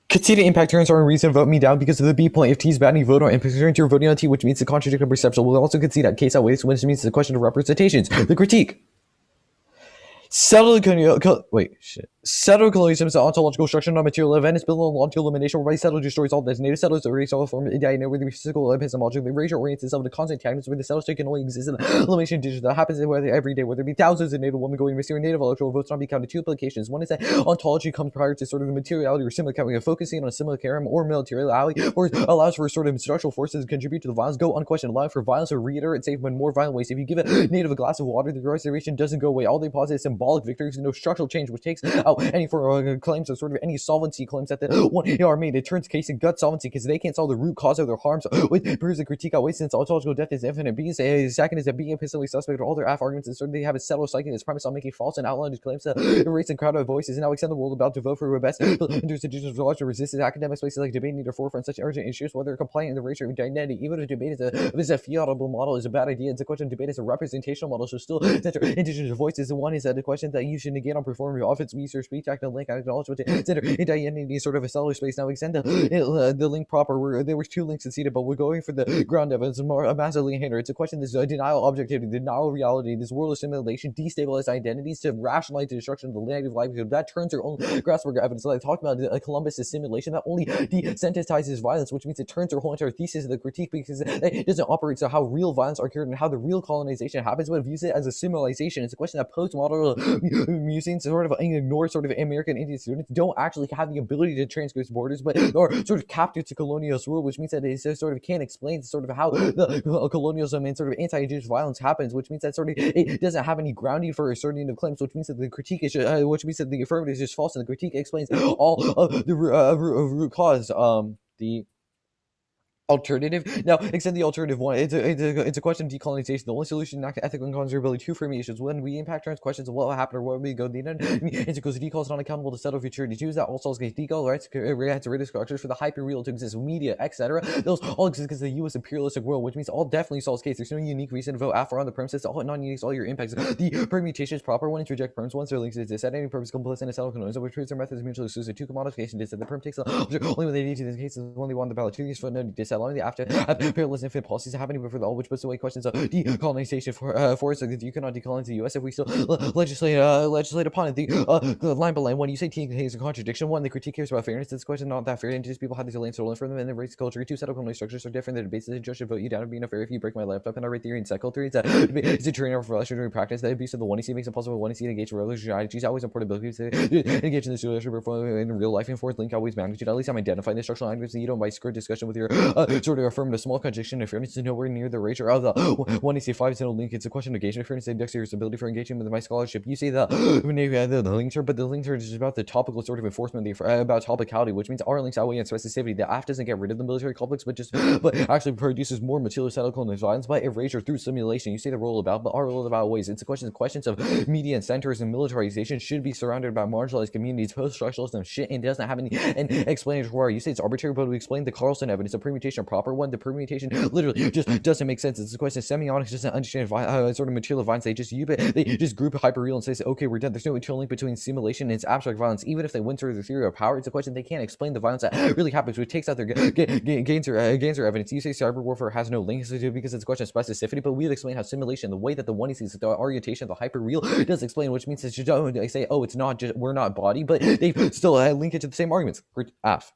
Conceded impact turns are a reason to vote me down because of the B point. If T is bad and you vote on impact turns, you're voting on T, which means the contradiction of perception. We'll also concede that case outweighs, which means it's a question of representations. The critique. Settled colonialism is an ontological structure, not material event. It's built on logical elimination, whereby settled destroys all designated settlers, the race, all form of idea, where the physical epistemological ratio orients itself to constant antagonist, where the settled state can only exist in the elimination digital that happens every day, whether it be thousands of native women going missing or native electoral votes not be counted. Two implications. One is that ontology comes prior to sort of the materiality or similar counting, focusing on a similar carum or materiality, or allows for sort of structural forces to contribute to the violence, go unquestioned, allowing for violence or reiterate safe but more violent ways. If you give a native a glass of water, the restoration doesn't go away. All they posit is symbolic victories and no structural change, which takes out any for claims of sort of any solvency claims that the one are made. It turns case in gut solvency because they can't solve the root cause of their harms. With proves the critique outweighs since ontological death is infinite. Being second is that being epistolary suspect of all their arguments and sort of they have a settled psyche that's premise on making false and outlandish claims to erase and crowded voices and now extend the world about to vote for the best institutions of to resist academic spaces like debate need to forefront such urgent issues whether compliant in the racial identity. Even if debate is a fiatable model is a bad idea. It's a question of debate is a representational model, so still center indigenous voices. The one is that the question that you should negate on performing offense research speech act and link and acknowledge what center identity sort of a cellular space. Now extend the link proper where there was two links conceded, but we're going for the ground evidence more massively hinder. It's a question this denial objectivity, denial of reality, this world of simulation, destabilize identities to rationalize the destruction of the native livelihood. That turns their own grasswork evidence. Like I talked about Columbus' simulation that only desensitizes violence, which means it turns their whole entire thesis of the critique because it doesn't operate so how real violence are cured and how the real colonization happens, but it views it as a simulation. It's a question that postmodern musings sort of ignore sort of American Indian students don't actually have the ability to transgress borders, but are sort of captive to colonialist rule, which means that they sort of can't explain sort of how the colonialism and sort of anti-Indigenous violence happens, which means that sort of it doesn't have any grounding for asserting the claims, which means that the critique is which means that the affirmative is just false, and the critique explains all of the root cause. The alternative. Now, extend the alternative one. It's a question of decolonization. The only solution not to ethical and conservability two frame issues. When we impact turns questions of what will happen or what will we go, the answer goes decal is not accountable to settle futurity. Two is that all souls get decal rights to radio structures for the hyperreal to exist, media, etc. Those all exist because of the U.S. imperialistic world, which means all definitely solves case. There's no unique reason to vote after on the premises. All non-unique, all your impacts. The permutation is proper one to reject perms once their links exist at any purpose complicit in a settled colonialism, which proves their methods mutually exclusive. Two commodification is that the perm takes only when they need to. In cases when they want the ballot. Two these footnote allowing the after perilous infant policies happening before the all, which puts away questions of decolonization for us. So you cannot decolonize the U.S. if we still legislate upon it. The line by line, when you say T contains a contradiction, one, the critique cares about fairness. This question not that fair. Indigenous people have these land stolen from them, and the race culture. Two, settled colonial structures are different. The debates that the judge should vote you down and being unfair if you break my laptop and I write theory and cycle theory. It's a training for relationary practice. The abuse of the one makes it possible one to engage in religious strategies. Always important ability to engage in this relationship in real life and forth link always magnitude. At least I'm identifying the structural language that you don't by skirt discussion with your sort of affirmative small contradiction. If fairness is nowhere near the ratio of the 1:5 is no link. It's a question of engagement. Fairness index your ability for engaging with my scholarship. You say the links are, but the links are just about the topical sort of enforcement about topicality, which means our links outweigh in specificity. The AF doesn't get rid of the military conflicts, but actually produces more material settled colonial violence by erasure through simulation. You say the role about, but our role about ways. It's a questions of media and centers and militarization should be surrounded by marginalized communities. Post-structuralism shit and doesn't have any explanatory. You say it's arbitrary, but we explain the Carlson evidence. A permutation, a proper one. The permutation literally just doesn't make sense. It's a question of semiotics doesn't understand sort of material violence. They just group hyperreal and say, okay, we're done. There's no internal link between simulation and its abstract violence. Even if they went through the theory of power, it's a question they can't explain the violence that really happens, which takes out their gains or evidence. You say cyber warfare has no links because it's a question of specificity, but we'll explain how simulation, the way that the one sees the orientation of the hyperreal does explain, which means that you don't say, oh, it's not just we're not body, but they still link it to the same arguments. F.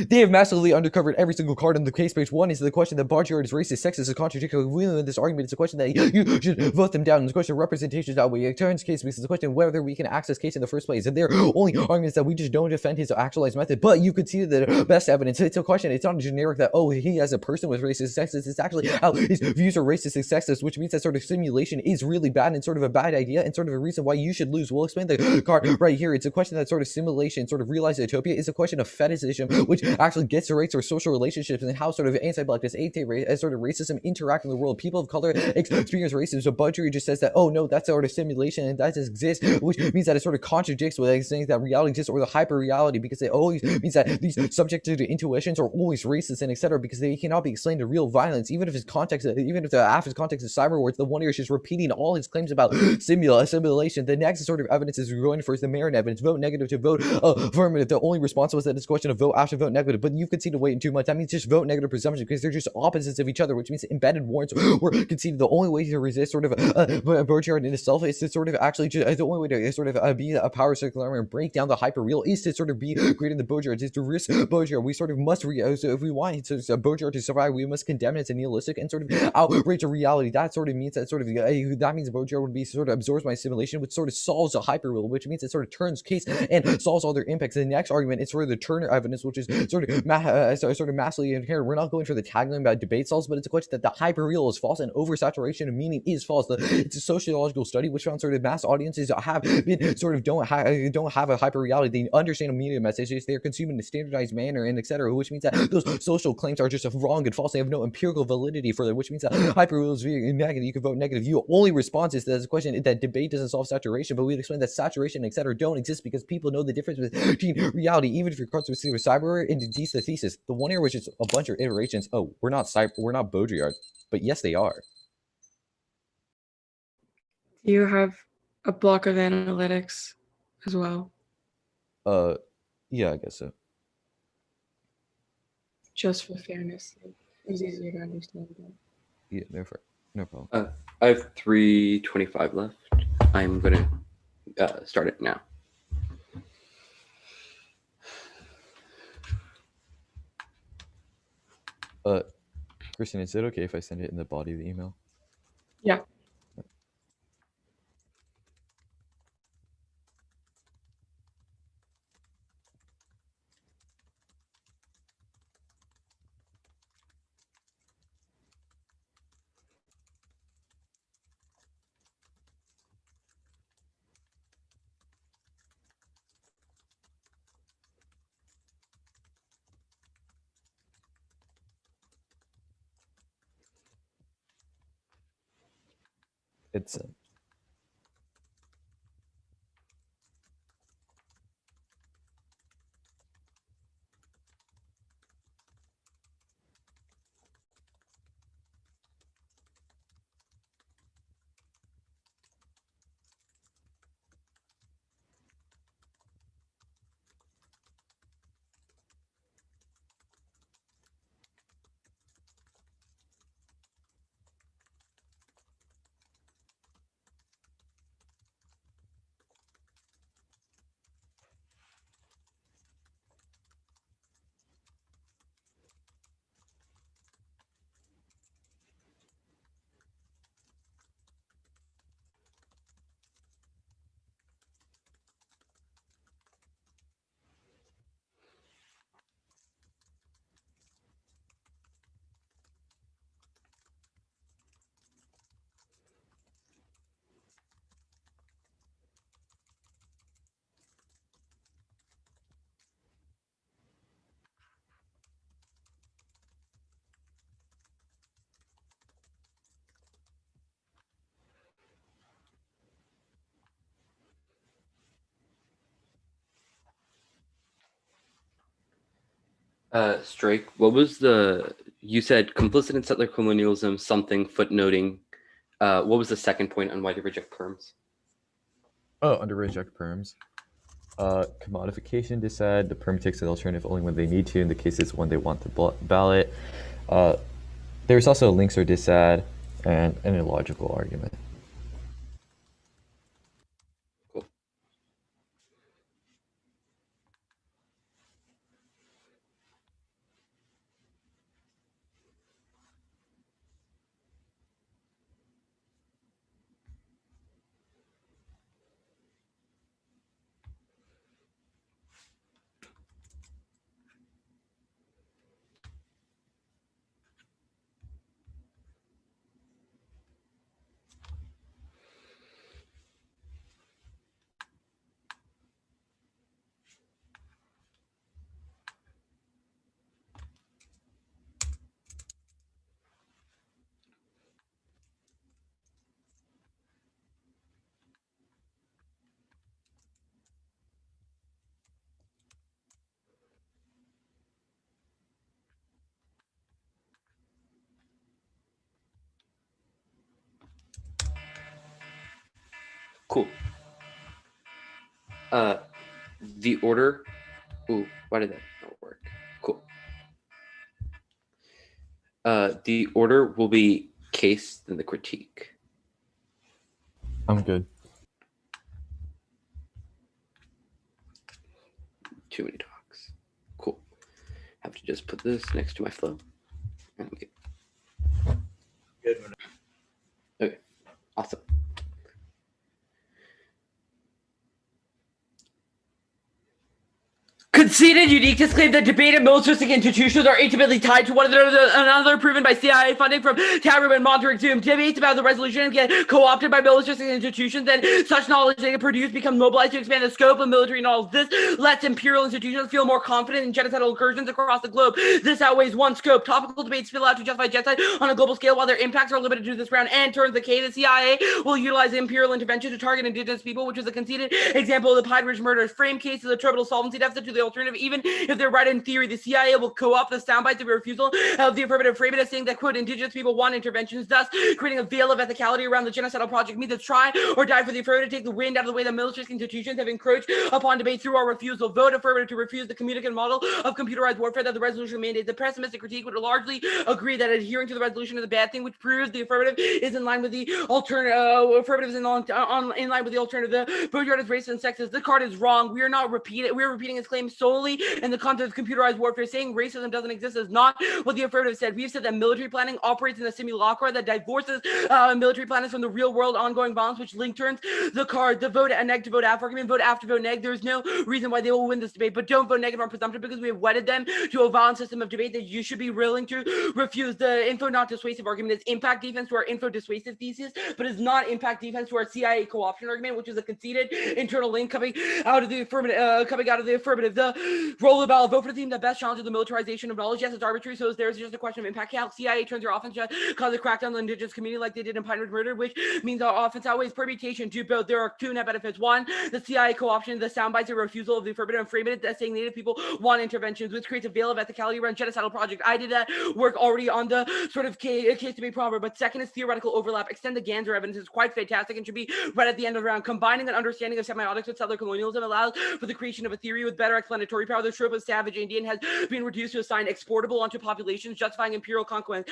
They have massively undercovered every single card on the case page. One is the question that Bargiard is racist, sexist, is contradictory with this argument. It's a question that you should vote them down. It's a question of representation that way. It turns case because it's a question of whether we can access case in the first place. And their only arguments that we just don't defend his actualized method. But you could see the best evidence. It's a question. It's not generic that, oh, he as a person was racist, sexist. It's actually how his views are racist and sexist, which means that sort of simulation is really bad and sort of a bad idea and sort of a reason why you should lose. We'll explain the card right here. It's a question that sort of simulation, sort of realized utopia is a question of fetishism, which actually gets to rates or social relationships and how sort of anti-blackness, sort of racism interact in the world. People of color experience racism. So Budgery just says that, oh no, that's sort of simulation and that doesn't exist, which means that it sort of contradicts with saying that reality exists or the hyper reality, because it always means that these subject to the intuitions are always racist and etc. because they cannot be explained to real violence, even if his context, even if the after context is cyber wars. The one here is just repeating all his claims about simulation. The next sort of evidence is going for the merit evidence. Vote negative to vote affirmative. The only response was that it's question of vote after vote negative, but you concede to wait too much. That means just vote negative presumption because they're just opposites of each other, which means embedded warrants were conceded. The only way to resist sort of Baudrillard in itself is to sort of actually the only way to sort of be a power circular and break down the hyperreal is to sort of be greater than Baudrillard, is to risk Baudrillard. We sort of must so if we want Baudrillard to survive, we must condemn it as a nihilistic and sort of outrage of reality. That sort of means that sort of that means Baudrillard would be sort of absorbed by assimilation, which sort of solves a hyperreal, which means it sort of turns case and solves all their impacts. The next argument is sort of the Turner evidence, which is sort of massively inherent. We're not going for the tagline about debate solves, but it's a question that the hyperreal is false and oversaturation of meaning is false. It's a sociological study which found sort of mass audiences have been sort of don't have a hyper reality. They understand a media messages, they're consuming in a standardized manner and etc. Which means that those social claims are just wrong and false. They have no empirical validity for them, which means that hyperreal is very negative. You can vote negative. You only response is that question that debate doesn't solve saturation, but we explain that saturation and etc. don't exist because people know the difference between reality, even if you're considered cyber and the thesis. The one here was just a bunch of iterations. Oh, we're not Baudrillard, but yes, they are. Do you have a block of analytics as well? Yeah, I guess so. Just for fairness, it was easier to understand. Yeah, no problem. I have 325 left. I'm gonna start it now. Kristen, is it okay if I send it in the body of the email? Yeah. It's Strake, what was you said complicit in settler colonialism, something footnoting. What was the second point on why they reject perms? under reject perms. Commodification, they said the perm takes an alternative only when they need to in the cases when they want the ballot. There's also links or disad and an illogical argument. Cool. Cool. The order. Ooh, why did that not work? Cool. The order will be case, then the critique. I'm good. Too many talks. Cool. Have to just put this next to my flow. And we get Good whenever. okay. Awesome. Conceded uniqueness claim that debate and militaristic institutions are intimately tied to one another, proven by CIA funding from Taboo and monitoring Zoom. Debates about the resolution get co-opted by militaristic institutions, and such knowledge they produce becomes mobilized to expand the scope of military knowledge. This lets imperial institutions feel more confident in genocidal incursions across the globe. This outweighs one scope. Topical debates spill out to justify genocide on a global scale, while their impacts are limited to this round. And turns the K, the CIA will utilize imperial intervention to target indigenous people, which is a conceded example of the Pine Ridge murders. Frame case is a terminal solvency deficit to the alternative. Even if they're right in theory, the CIA will co-opt the soundbites of a refusal of the affirmative, frame it as saying that, quote, indigenous people want interventions, thus creating a veil of ethicality around the genocidal project. Means it's try or die for the affirmative to take the wind out of the way that militaristic institutions have encroached upon debate through our refusal. Vote affirmative to refuse the communicative model of computerized warfare that the resolution mandates. The pessimistic critique would largely agree that adhering to the resolution is a bad thing, which proves the affirmative is in line with the alternative. Affirmative is in line with the alternative. The vote is racist and sexist. The card is wrong. We are not repeating. We are repeating his claim solely in the context of computerized warfare. Saying racism doesn't exist is not what the affirmative said. We've said that military planning operates in a simulacra that divorces military planners from the real world ongoing violence, which link turns the card, the vote neg to vote after argument, vote after vote neg. There's no reason why they will win this debate, but don't vote negative on presumption because we have wedded them to a violent system of debate that you should be willing to refuse. The info not dissuasive argument is impact defense to our info dissuasive thesis, but is not impact defense to our CIA co-option argument, which is a conceded internal link coming out of the affirmative. The Roll the ballot. Vote for the team that best challenges the militarization of knowledge. Yes, it's arbitrary, so there's just a question of impact. How CIA turns their offense cause a crackdown on the indigenous community like they did in Pine Ridge Murder, which means our offense outweighs permutation to both. There are two net benefits. One, the CIA co-option, the soundbites, and refusal of the affirmative and framing it as saying Native people want interventions, which creates a veil of ethicality around genocidal project. I did that work already on the sort of case to be proper. But second is theoretical overlap. Extend the Ganser evidence is quite fantastic and should be read at the end of the round. Combining an understanding of semiotics with settler colonialism allows for the creation of a theory with better explanatory power. The trope of savage Indian has been reduced to a sign exportable onto populations, justifying imperial conquest.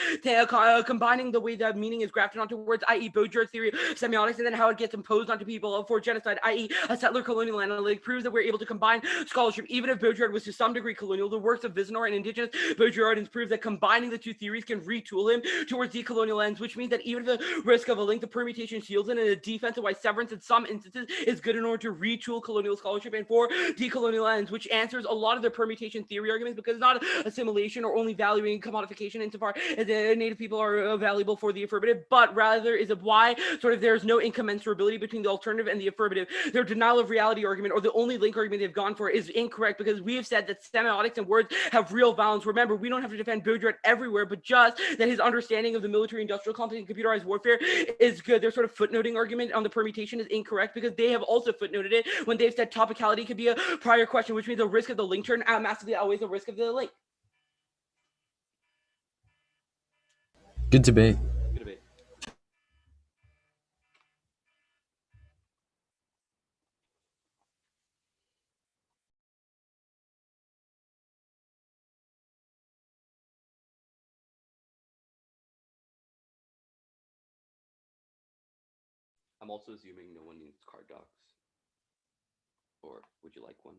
Combining the way that meaning is grafted onto words, i.e. Baudrillard's theory of semiotics, and then how it gets imposed onto people for genocide, i.e. a settler colonial analytic, proves that we're able to combine scholarship. Even if Baudrillard was to some degree colonial, the works of Vizenor and indigenous Baudrillardians prove that combining the two theories can retool him towards decolonial ends, which means that even if the risk of a link to permutation shields in, and a defense of why severance in some instances is good in order to retool colonial scholarship and for decolonial ends, which answers a lot of the permutation theory arguments, because it's not assimilation or only valuing commodification insofar as the Native people are valuable for the affirmative, but rather is of why sort of there's no incommensurability between the alternative and the affirmative. Their denial of reality argument, or the only link argument they've gone for, is incorrect, because we have said that semiotics and words have real valence. Remember, we don't have to defend Baudrillard everywhere, but just that his understanding of the military-industrial complex and computerized warfare is good. Their sort of footnoting argument on the permutation is incorrect, because they have also footnoted it when they've said topicality could be a prior question, which means the risk of the link turn massively outweighs the risk of the link. Good debate. Good debate. I'm also assuming no one needs card docs. Or would you like one?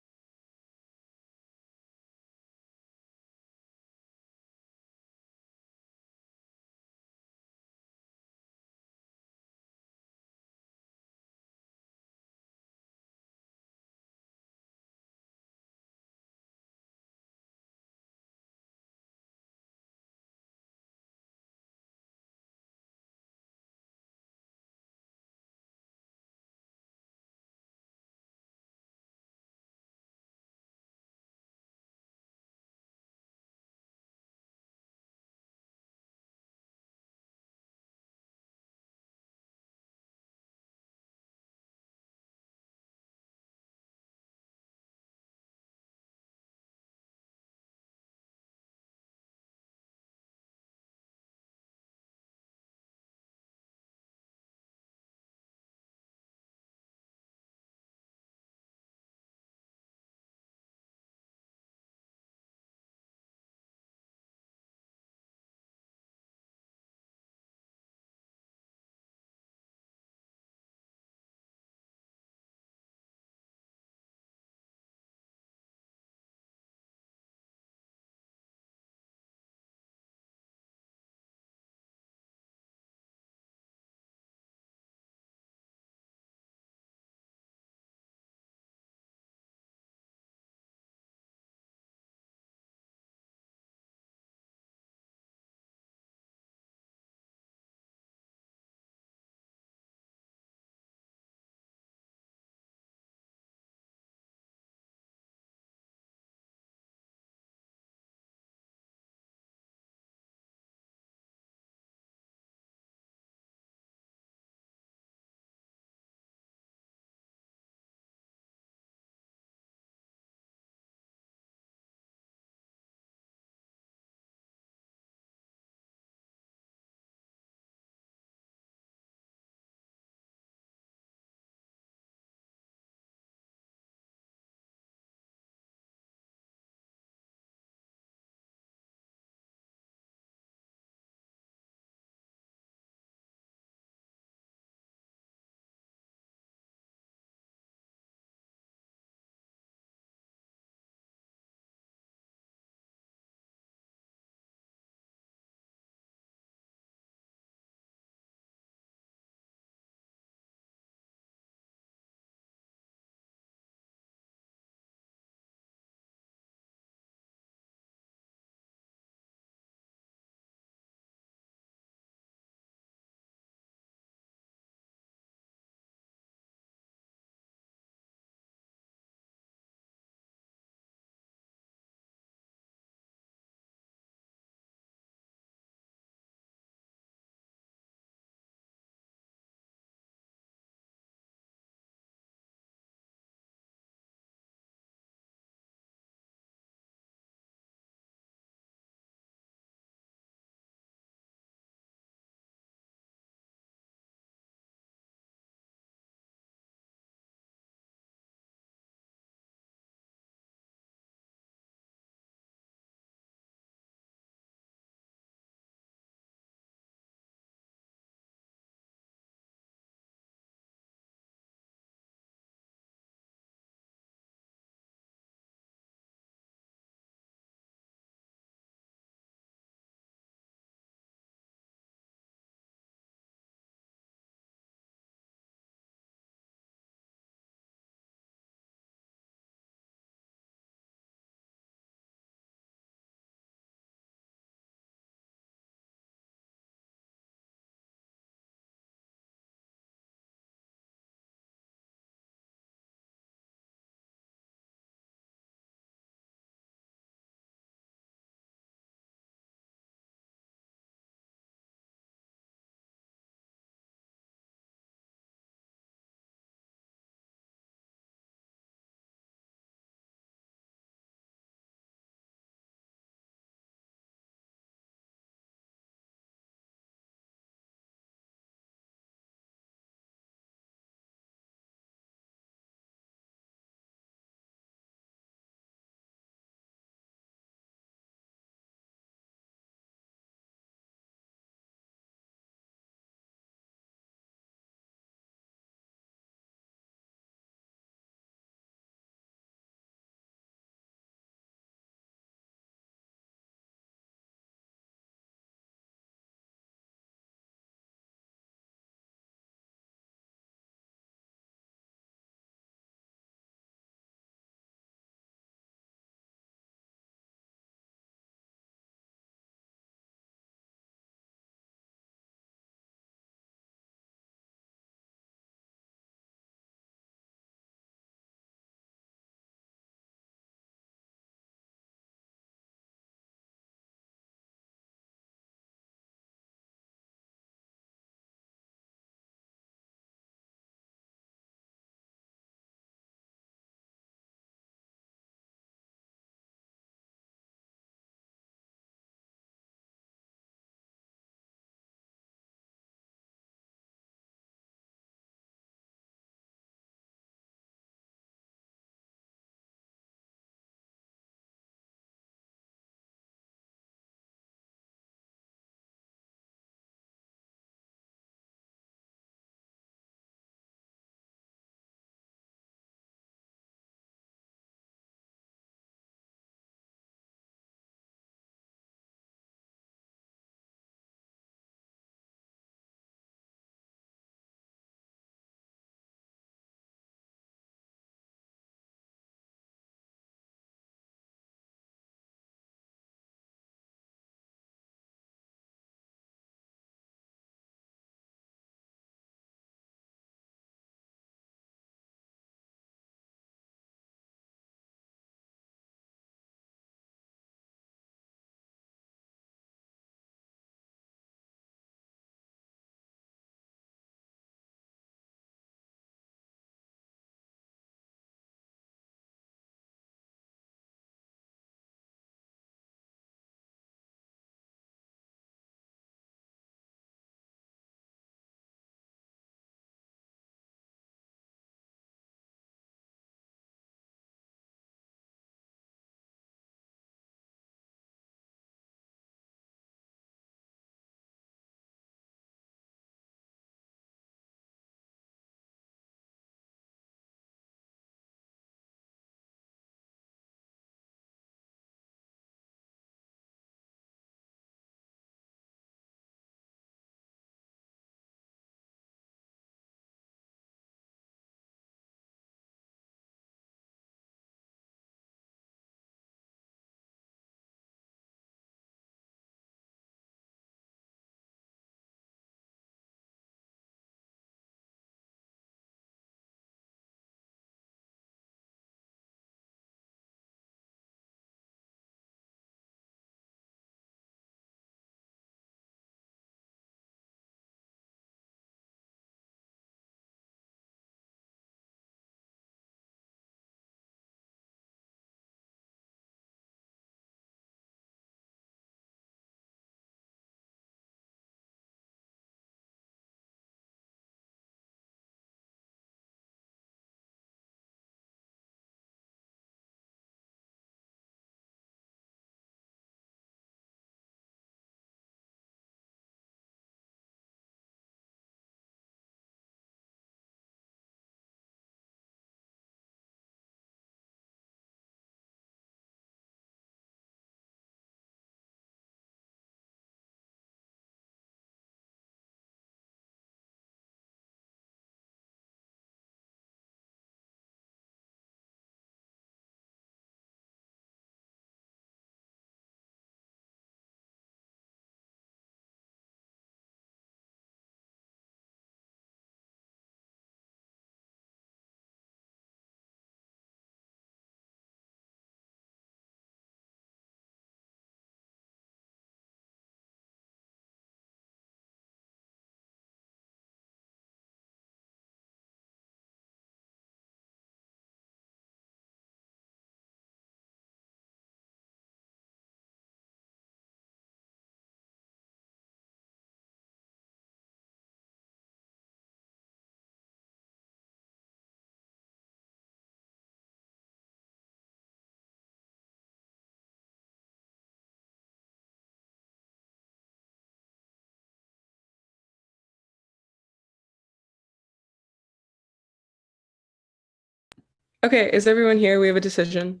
Okay, is everyone here? We have a decision.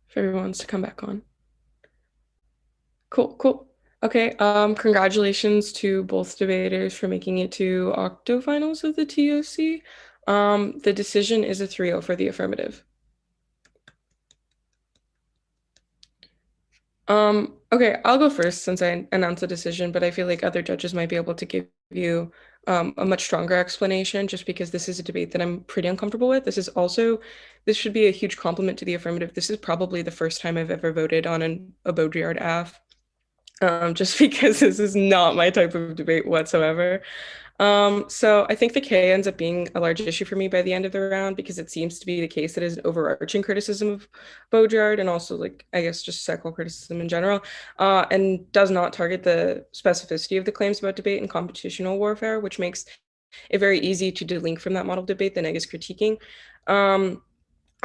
If everyone wants to come back on. Cool. Okay, congratulations to both debaters for making it to octofinals of the TOC. The decision is a 3-0 for the affirmative. Okay, I'll go first since I announced the decision, but I feel like other judges might be able to give you a much stronger explanation just because this is a debate that I'm pretty uncomfortable with. This should be a huge compliment to the affirmative. This is probably the first time I've ever voted on a Baudrillard AF, just because this is not my type of debate whatsoever. So I think the K ends up being a large issue for me by the end of the round because it seems to be the case that is an overarching criticism of Baudrillard and also like I guess just secular criticism in general, and does not target the specificity of the claims about debate and computational warfare, which makes it very easy to delink from that model debate that Neg is critiquing.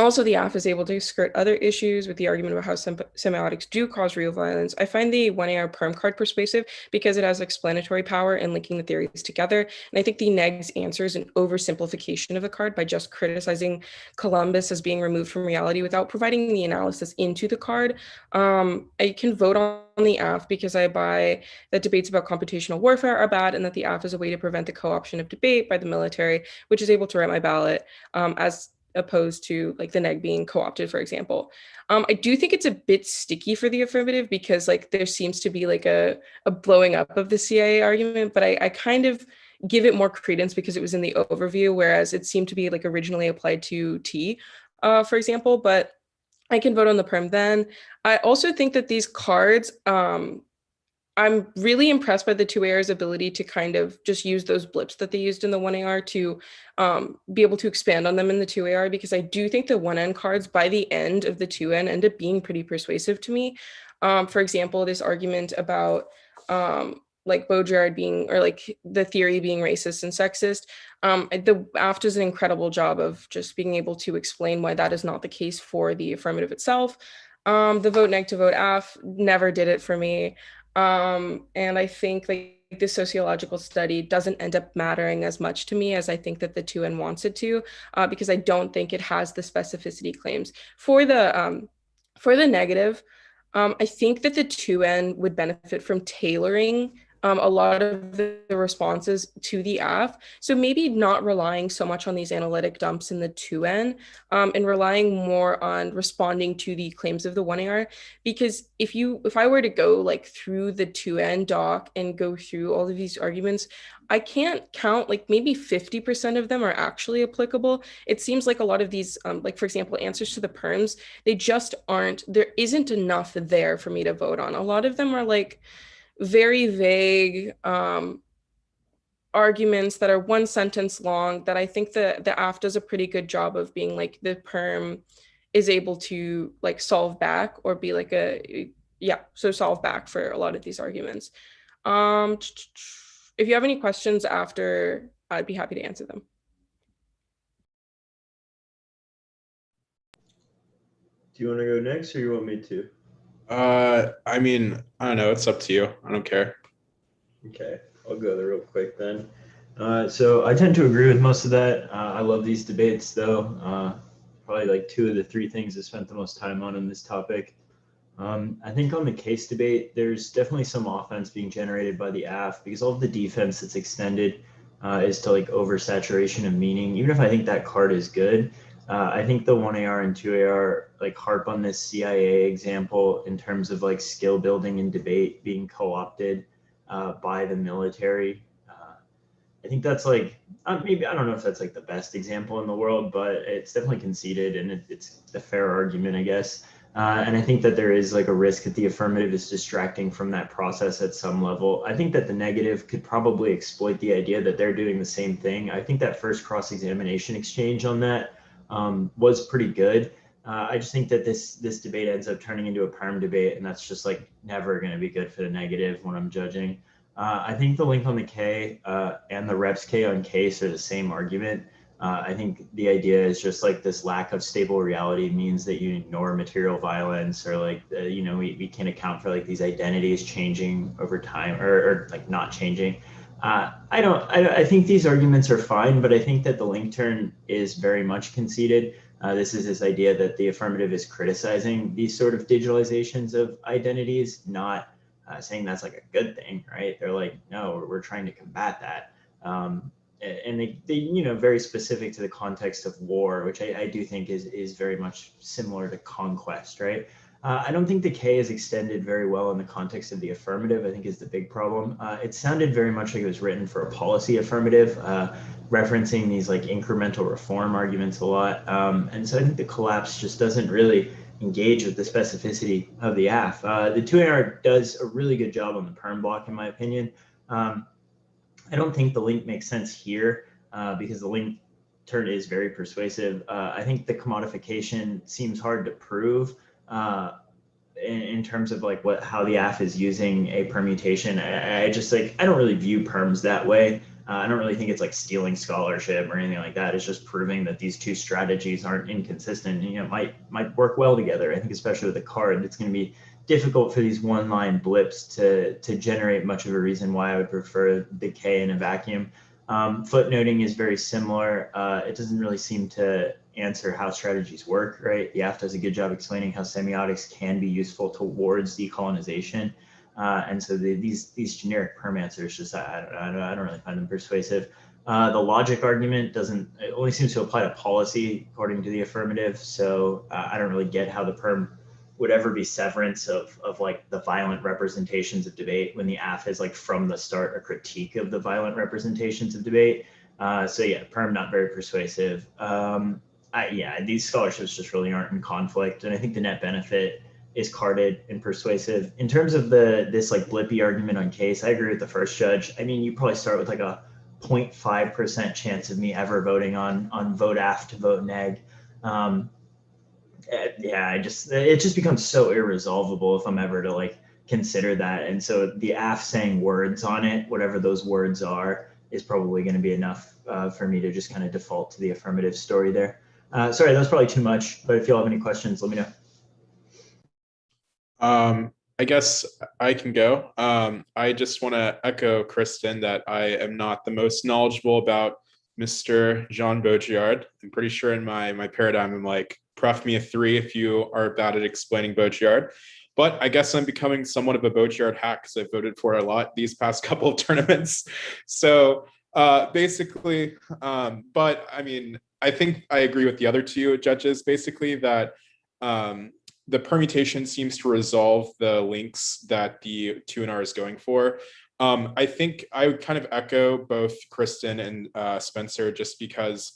Also, the AF is able to skirt other issues with the argument about how semiotics do cause real violence. I find the 1AR perm card persuasive because it has explanatory power in linking the theories together. And I think the neg's answer is an oversimplification of the card by just criticizing Columbus as being removed from reality without providing the analysis into the card. I can vote on the AF because I buy that debates about computational warfare are bad and that the AF is a way to prevent the co-option of debate by the military, which is able to write my ballot as opposed to like the neg being co-opted, for example. I do think it's a bit sticky for the affirmative because like there seems to be like a blowing up of the CIA argument, but I kind of give it more credence because it was in the overview, whereas it seemed to be like originally applied to T, for example, but I can vote on the perm then. I also think that these cards, I'm really impressed by the 2AR's ability to kind of just use those blips that they used in the 1AR to be able to expand on them in the 2AR, because I do think the 1N cards by the end of the 2N end up being pretty persuasive to me. For example, this argument about like Baudrillard being, or like the theory being racist and sexist, the AF does an incredible job of just being able to explain why that is not the case for the affirmative itself. The vote neg to vote AF never did it for me. And I think like the sociological study doesn't end up mattering as much to me as I think that the 2N wants it to, because I don't think it has the specificity claims. For the negative, I think that the 2N would benefit from tailoring a lot of the responses to the AF. So maybe not relying so much on these analytic dumps in the 2N and relying more on responding to the claims of the 1AR. Because if I were to go like through the 2N doc and go through all of these arguments, I can't count, like maybe 50% of them are actually applicable. It seems like a lot of these, like for example, answers to the perms, they just aren't, there isn't enough there for me to vote on. A lot of them are like very vague arguments that are one sentence long that I think the AF does a pretty good job of being like the perm is able to like solve back or be like so solve back for a lot of these arguments. If you have any questions after, I'd be happy to answer them. Do you want to go next or you want me to? I mean, I don't know. It's up to you. I don't care. Okay, I'll go there real quick then. So I tend to agree with most of that. I love these debates though. Probably like two of the three things I spent the most time on in this topic. I think on the case debate, there's definitely some offense being generated by the AF because all of the defense that's extended is to like oversaturation of meaning. Even if I think that card is good, I think the 1AR and 2AR like harp on this CIA example in terms of like skill building and debate being co-opted by the military. I think that's like, maybe, I don't know if that's like the best example in the world, but it's definitely conceded and it's a fair argument, I guess. And I think that there is like a risk that the affirmative is distracting from that process at some level. I think that the negative could probably exploit the idea that they're doing the same thing. I think that first cross-examination exchange on that was pretty good. I just think that this debate ends up turning into a perm debate, and that's just like never going to be good for the negative when I'm judging. I think the link on the K and the reps K on case are the same argument. I think the idea is just like this lack of stable reality means that you ignore material violence or like, we can't account for like these identities changing over time or like not changing. I think these arguments are fine, but I think that the link turn is very much conceded. This is this idea that the affirmative is criticizing these sort of digitalizations of identities, not saying that's like a good thing, right? They're like, no, we're trying to combat that. And they very specific to the context of war, which I do think is very much similar to conquest, right? I don't think the K is extended very well in the context of the affirmative, I think is the big problem. It sounded very much like it was written for a policy affirmative, referencing these like incremental reform arguments a lot. And so I think the collapse just doesn't really engage with the specificity of the AF. The 2NR does a really good job on the perm block, in my opinion. I don't think the link makes sense here because the link turn is very persuasive. I think the commodification seems hard to prove in terms of like how the AF is using a permutation. I just like, I don't really view perms that way. I don't really think it's like stealing scholarship or anything like that. It's just proving that these two strategies aren't inconsistent and might work well together. I think especially with a card, it's going to be difficult for these one-line blips to generate much of a reason why I would prefer the K in a vacuum. Footnoting is very similar. It doesn't really seem to answer how strategies work, right? The AF does a good job explaining how semiotics can be useful towards decolonization. And so these generic perm answers, just I don't really find them persuasive. The logic argument it only seems to apply to policy according to the affirmative. So I don't really get how the perm would ever be severance of like the violent representations of debate when the AF is like from the start a critique of the violent representations of debate. So yeah, perm not very persuasive. These scholarships just really aren't in conflict, and I think the net benefit is carded and persuasive. In terms of this like blippy argument on case, I agree with the first judge. I mean, you probably start with like a 0.5% chance of me ever voting on vote AF to vote neg. It just becomes so irresolvable if I'm ever to like consider that. And so the AF saying words on it, whatever those words are, is probably going to be enough for me to just kind of default to the affirmative story there. Sorry, that was probably too much, but if you all have any questions, let me know. I guess I can go. I just want to echo Kristen that I am not the most knowledgeable about Mr. Jean Baudrillard. I'm pretty sure in my paradigm, I'm like, pref me a 3 if you are bad at explaining Baudrillard. But I guess I'm becoming somewhat of a Baudrillard hack because I voted for it a lot these past couple of tournaments. So basically, but I mean, I think I agree with the other two judges, basically, that the permutation seems to resolve the links that the 2NR is going for. I think I would kind of echo both Kristen and Spencer just because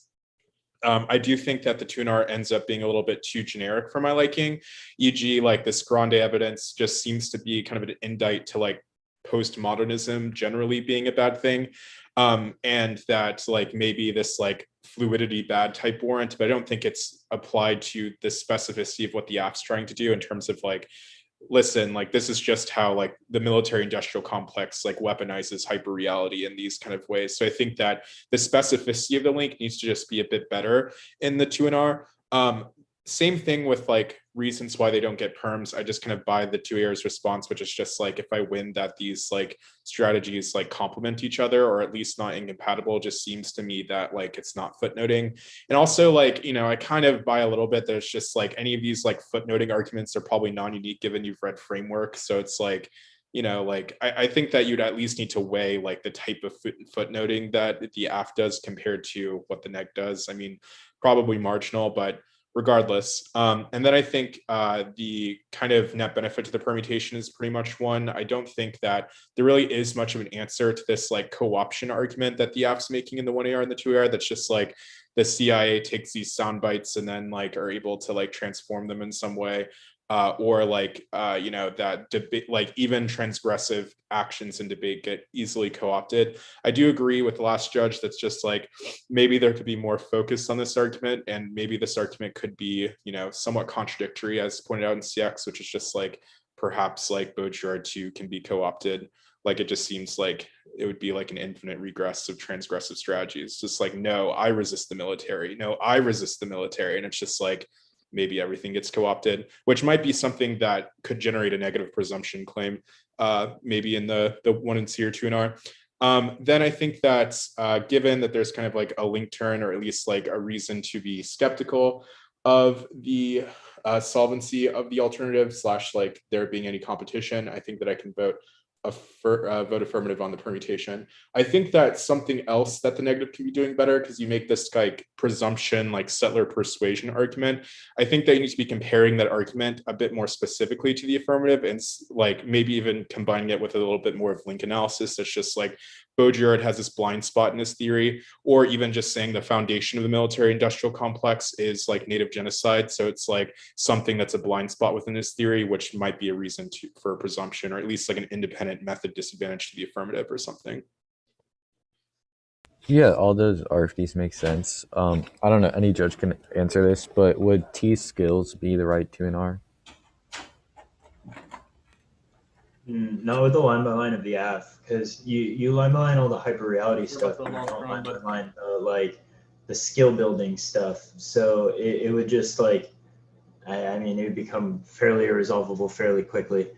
I do think that the 2NR ends up being a little bit too generic for my liking, e.g. like this grande evidence just seems to be kind of an indite to like postmodernism generally being a bad thing. And that like maybe this like fluidity bad type warrant, but I don't think it's applied to the specificity of what the app's trying to do in terms of like, listen, like this is just how like the military industrial complex like weaponizes hyperreality in these kind of ways. So I think that the specificity of the link needs to just be a bit better in the 2NR. Same thing with like reasons why they don't get perms. I just kind of buy the 2R's response, which is just like if I win that these like strategies like complement each other or at least not incompatible, just seems to me that like it's not footnoting. And also like, you know, I kind of buy a little bit that it's just like any of these like footnoting arguments are probably non-unique given you've read framework. So it's like, you know, like I think that you'd at least need to weigh like the type of footnoting that the AF does compared to what the neg does. I mean, probably marginal, but regardless. And then I think the kind of net benefit to the permutation is pretty much one. I don't think that there really is much of an answer to this like co-option argument that the AF's making in the 1AR and the 2AR. That's just like the CIA takes these sound bites and then like are able to like transform them in some way. Or like, you know, that debate, like even transgressive actions in debate get easily co-opted. I do agree with the last judge that's just like, maybe there could be more focus on this argument and maybe this argument could be, you know, somewhat contradictory as pointed out in CX, which is just like, perhaps like Baudrillard 2 can be co-opted. Like it just seems like it would be like an infinite regress of transgressive strategies. Just like, no, I resist the military. No, I resist the military. And it's just like, maybe everything gets co-opted, which might be something that could generate a negative presumption claim, maybe in the 1 and C or 2 and R. Then I think that given that there's kind of like a link turn, or at least like a reason to be skeptical of the solvency of the alternative / like there being any competition, I think that I can vote affirmative on the permutation. I think that something else that the negative can be doing better, because you make this like presumption, like settler persuasion argument. I think that you need to be comparing that argument a bit more specifically to the affirmative, and like maybe even combining it with a little bit more of link analysis. That's just like Baudrillard has this blind spot in his theory, or even just saying the foundation of the military industrial complex is like native genocide. So it's like something that's a blind spot within his theory, which might be a reason for a presumption, or at least like an independent method disadvantage to the affirmative or something. Yeah, all those RFDs make sense. I don't know, any judge can answer this, but would T skills be the right 2NR? No, with the line by line of the AF, because you line by line all the hyperreality stuff, but you don't line by line like the skill building stuff. So it would just like, I mean, it would become fairly irresolvable fairly quickly.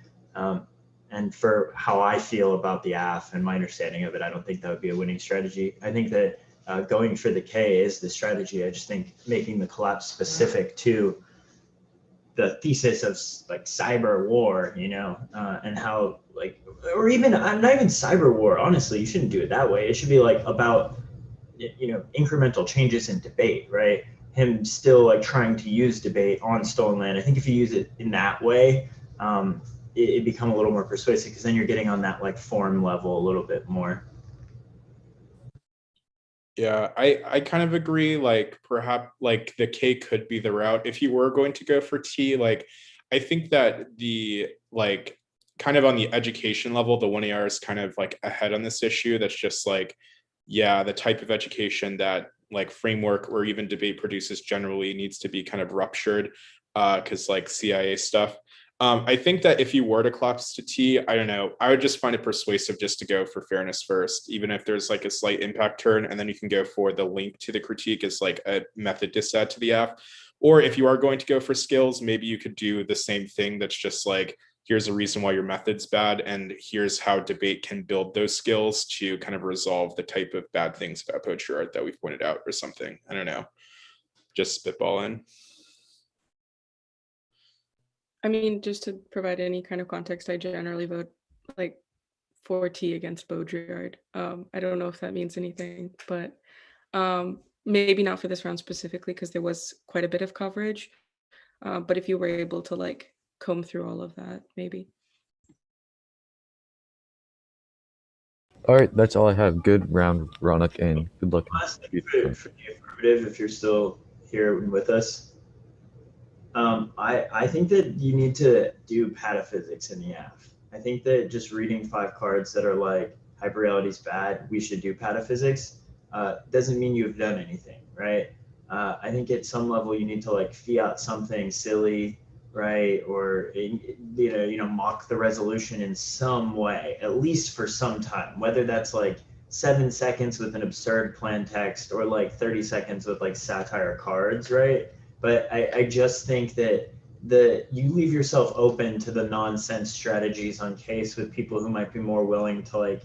And for how I feel about the AF and my understanding of it, I don't think that would be a winning strategy. I think that going for the K is the strategy. I just think making the collapse specific to the thesis of like cyber war, you know, and how like, or even, I'm not even cyber war, honestly, you shouldn't do it that way. It should be like about, you know, incremental changes in debate, right? Him still like trying to use debate on stolen land. I think if you use it in that way, it become a little more persuasive, because then you're getting on that like form level a little bit more. Yeah, I kind of agree. Like perhaps like the K could be the route if you were going to go for T. Like I think that the like kind of on the education level, the 1AR is kind of like ahead on this issue. That's just like, yeah, the type of education that like framework or even debate produces generally needs to be kind of ruptured, because like CIA stuff. I think that if you were to collapse to T, I don't know, I would just find it persuasive just to go for fairness first, even if there's like a slight impact turn, and then you can go for the link to the critique as like a method dissat to the F. Or if you are going to go for skills, maybe you could do the same thing. That's just like, here's a reason why your method's bad, and here's how debate can build those skills to kind of resolve the type of bad things about Baudrillard that we've pointed out or something. I don't know, just spitballing. I mean, just to provide any kind of context, I generally vote like for T against Baudrillard. I don't know if that means anything, but maybe not for this round specifically, because there was quite a bit of coverage. But if you were able to like comb through all of that, maybe. All right, that's all I have. Good round, Ronak, and good luck. Last thing for the affirmative, if you're still here with us, I think that you need to do pataphysics in the AF. I think that just reading 5 cards that are like hyperreality is bad, we should do pataphysics, doesn't mean you've done anything, right? I think at some level you need to like fiat something silly, right? Or you know, mock the resolution in some way, at least for some time, whether that's like 7 seconds with an absurd plan text, or like 30 seconds with like satire cards, right? But I just think that you leave yourself open to the nonsense strategies on case with people who might be more willing to like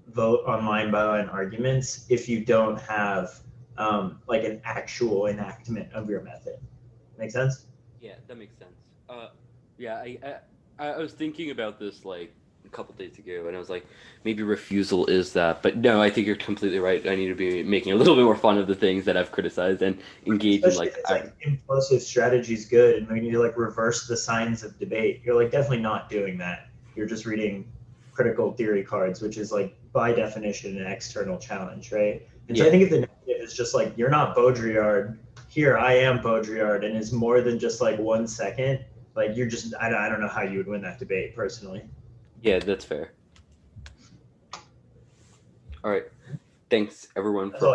vote on line by line arguments if you don't have like an actual enactment of your method. Make sense? Yeah, that makes sense. Yeah, I was thinking about this like a couple days ago, and I was like, maybe refusal is that, but no, I think you're completely right. I need to be making a little bit more fun of the things that I've criticized and engage Especially in like, if it's like implosive strategy is good, and we need to like reverse the signs of debate. You're like definitely not doing that. You're just reading critical theory cards, which is like by definition an external challenge, right? And so I think if the negative is just like, you're not Baudrillard, here I am Baudrillard, and is more than just like 1 second, like you're just, I don't know how you would win that debate personally. yeah, that's fair. All right, thanks everyone for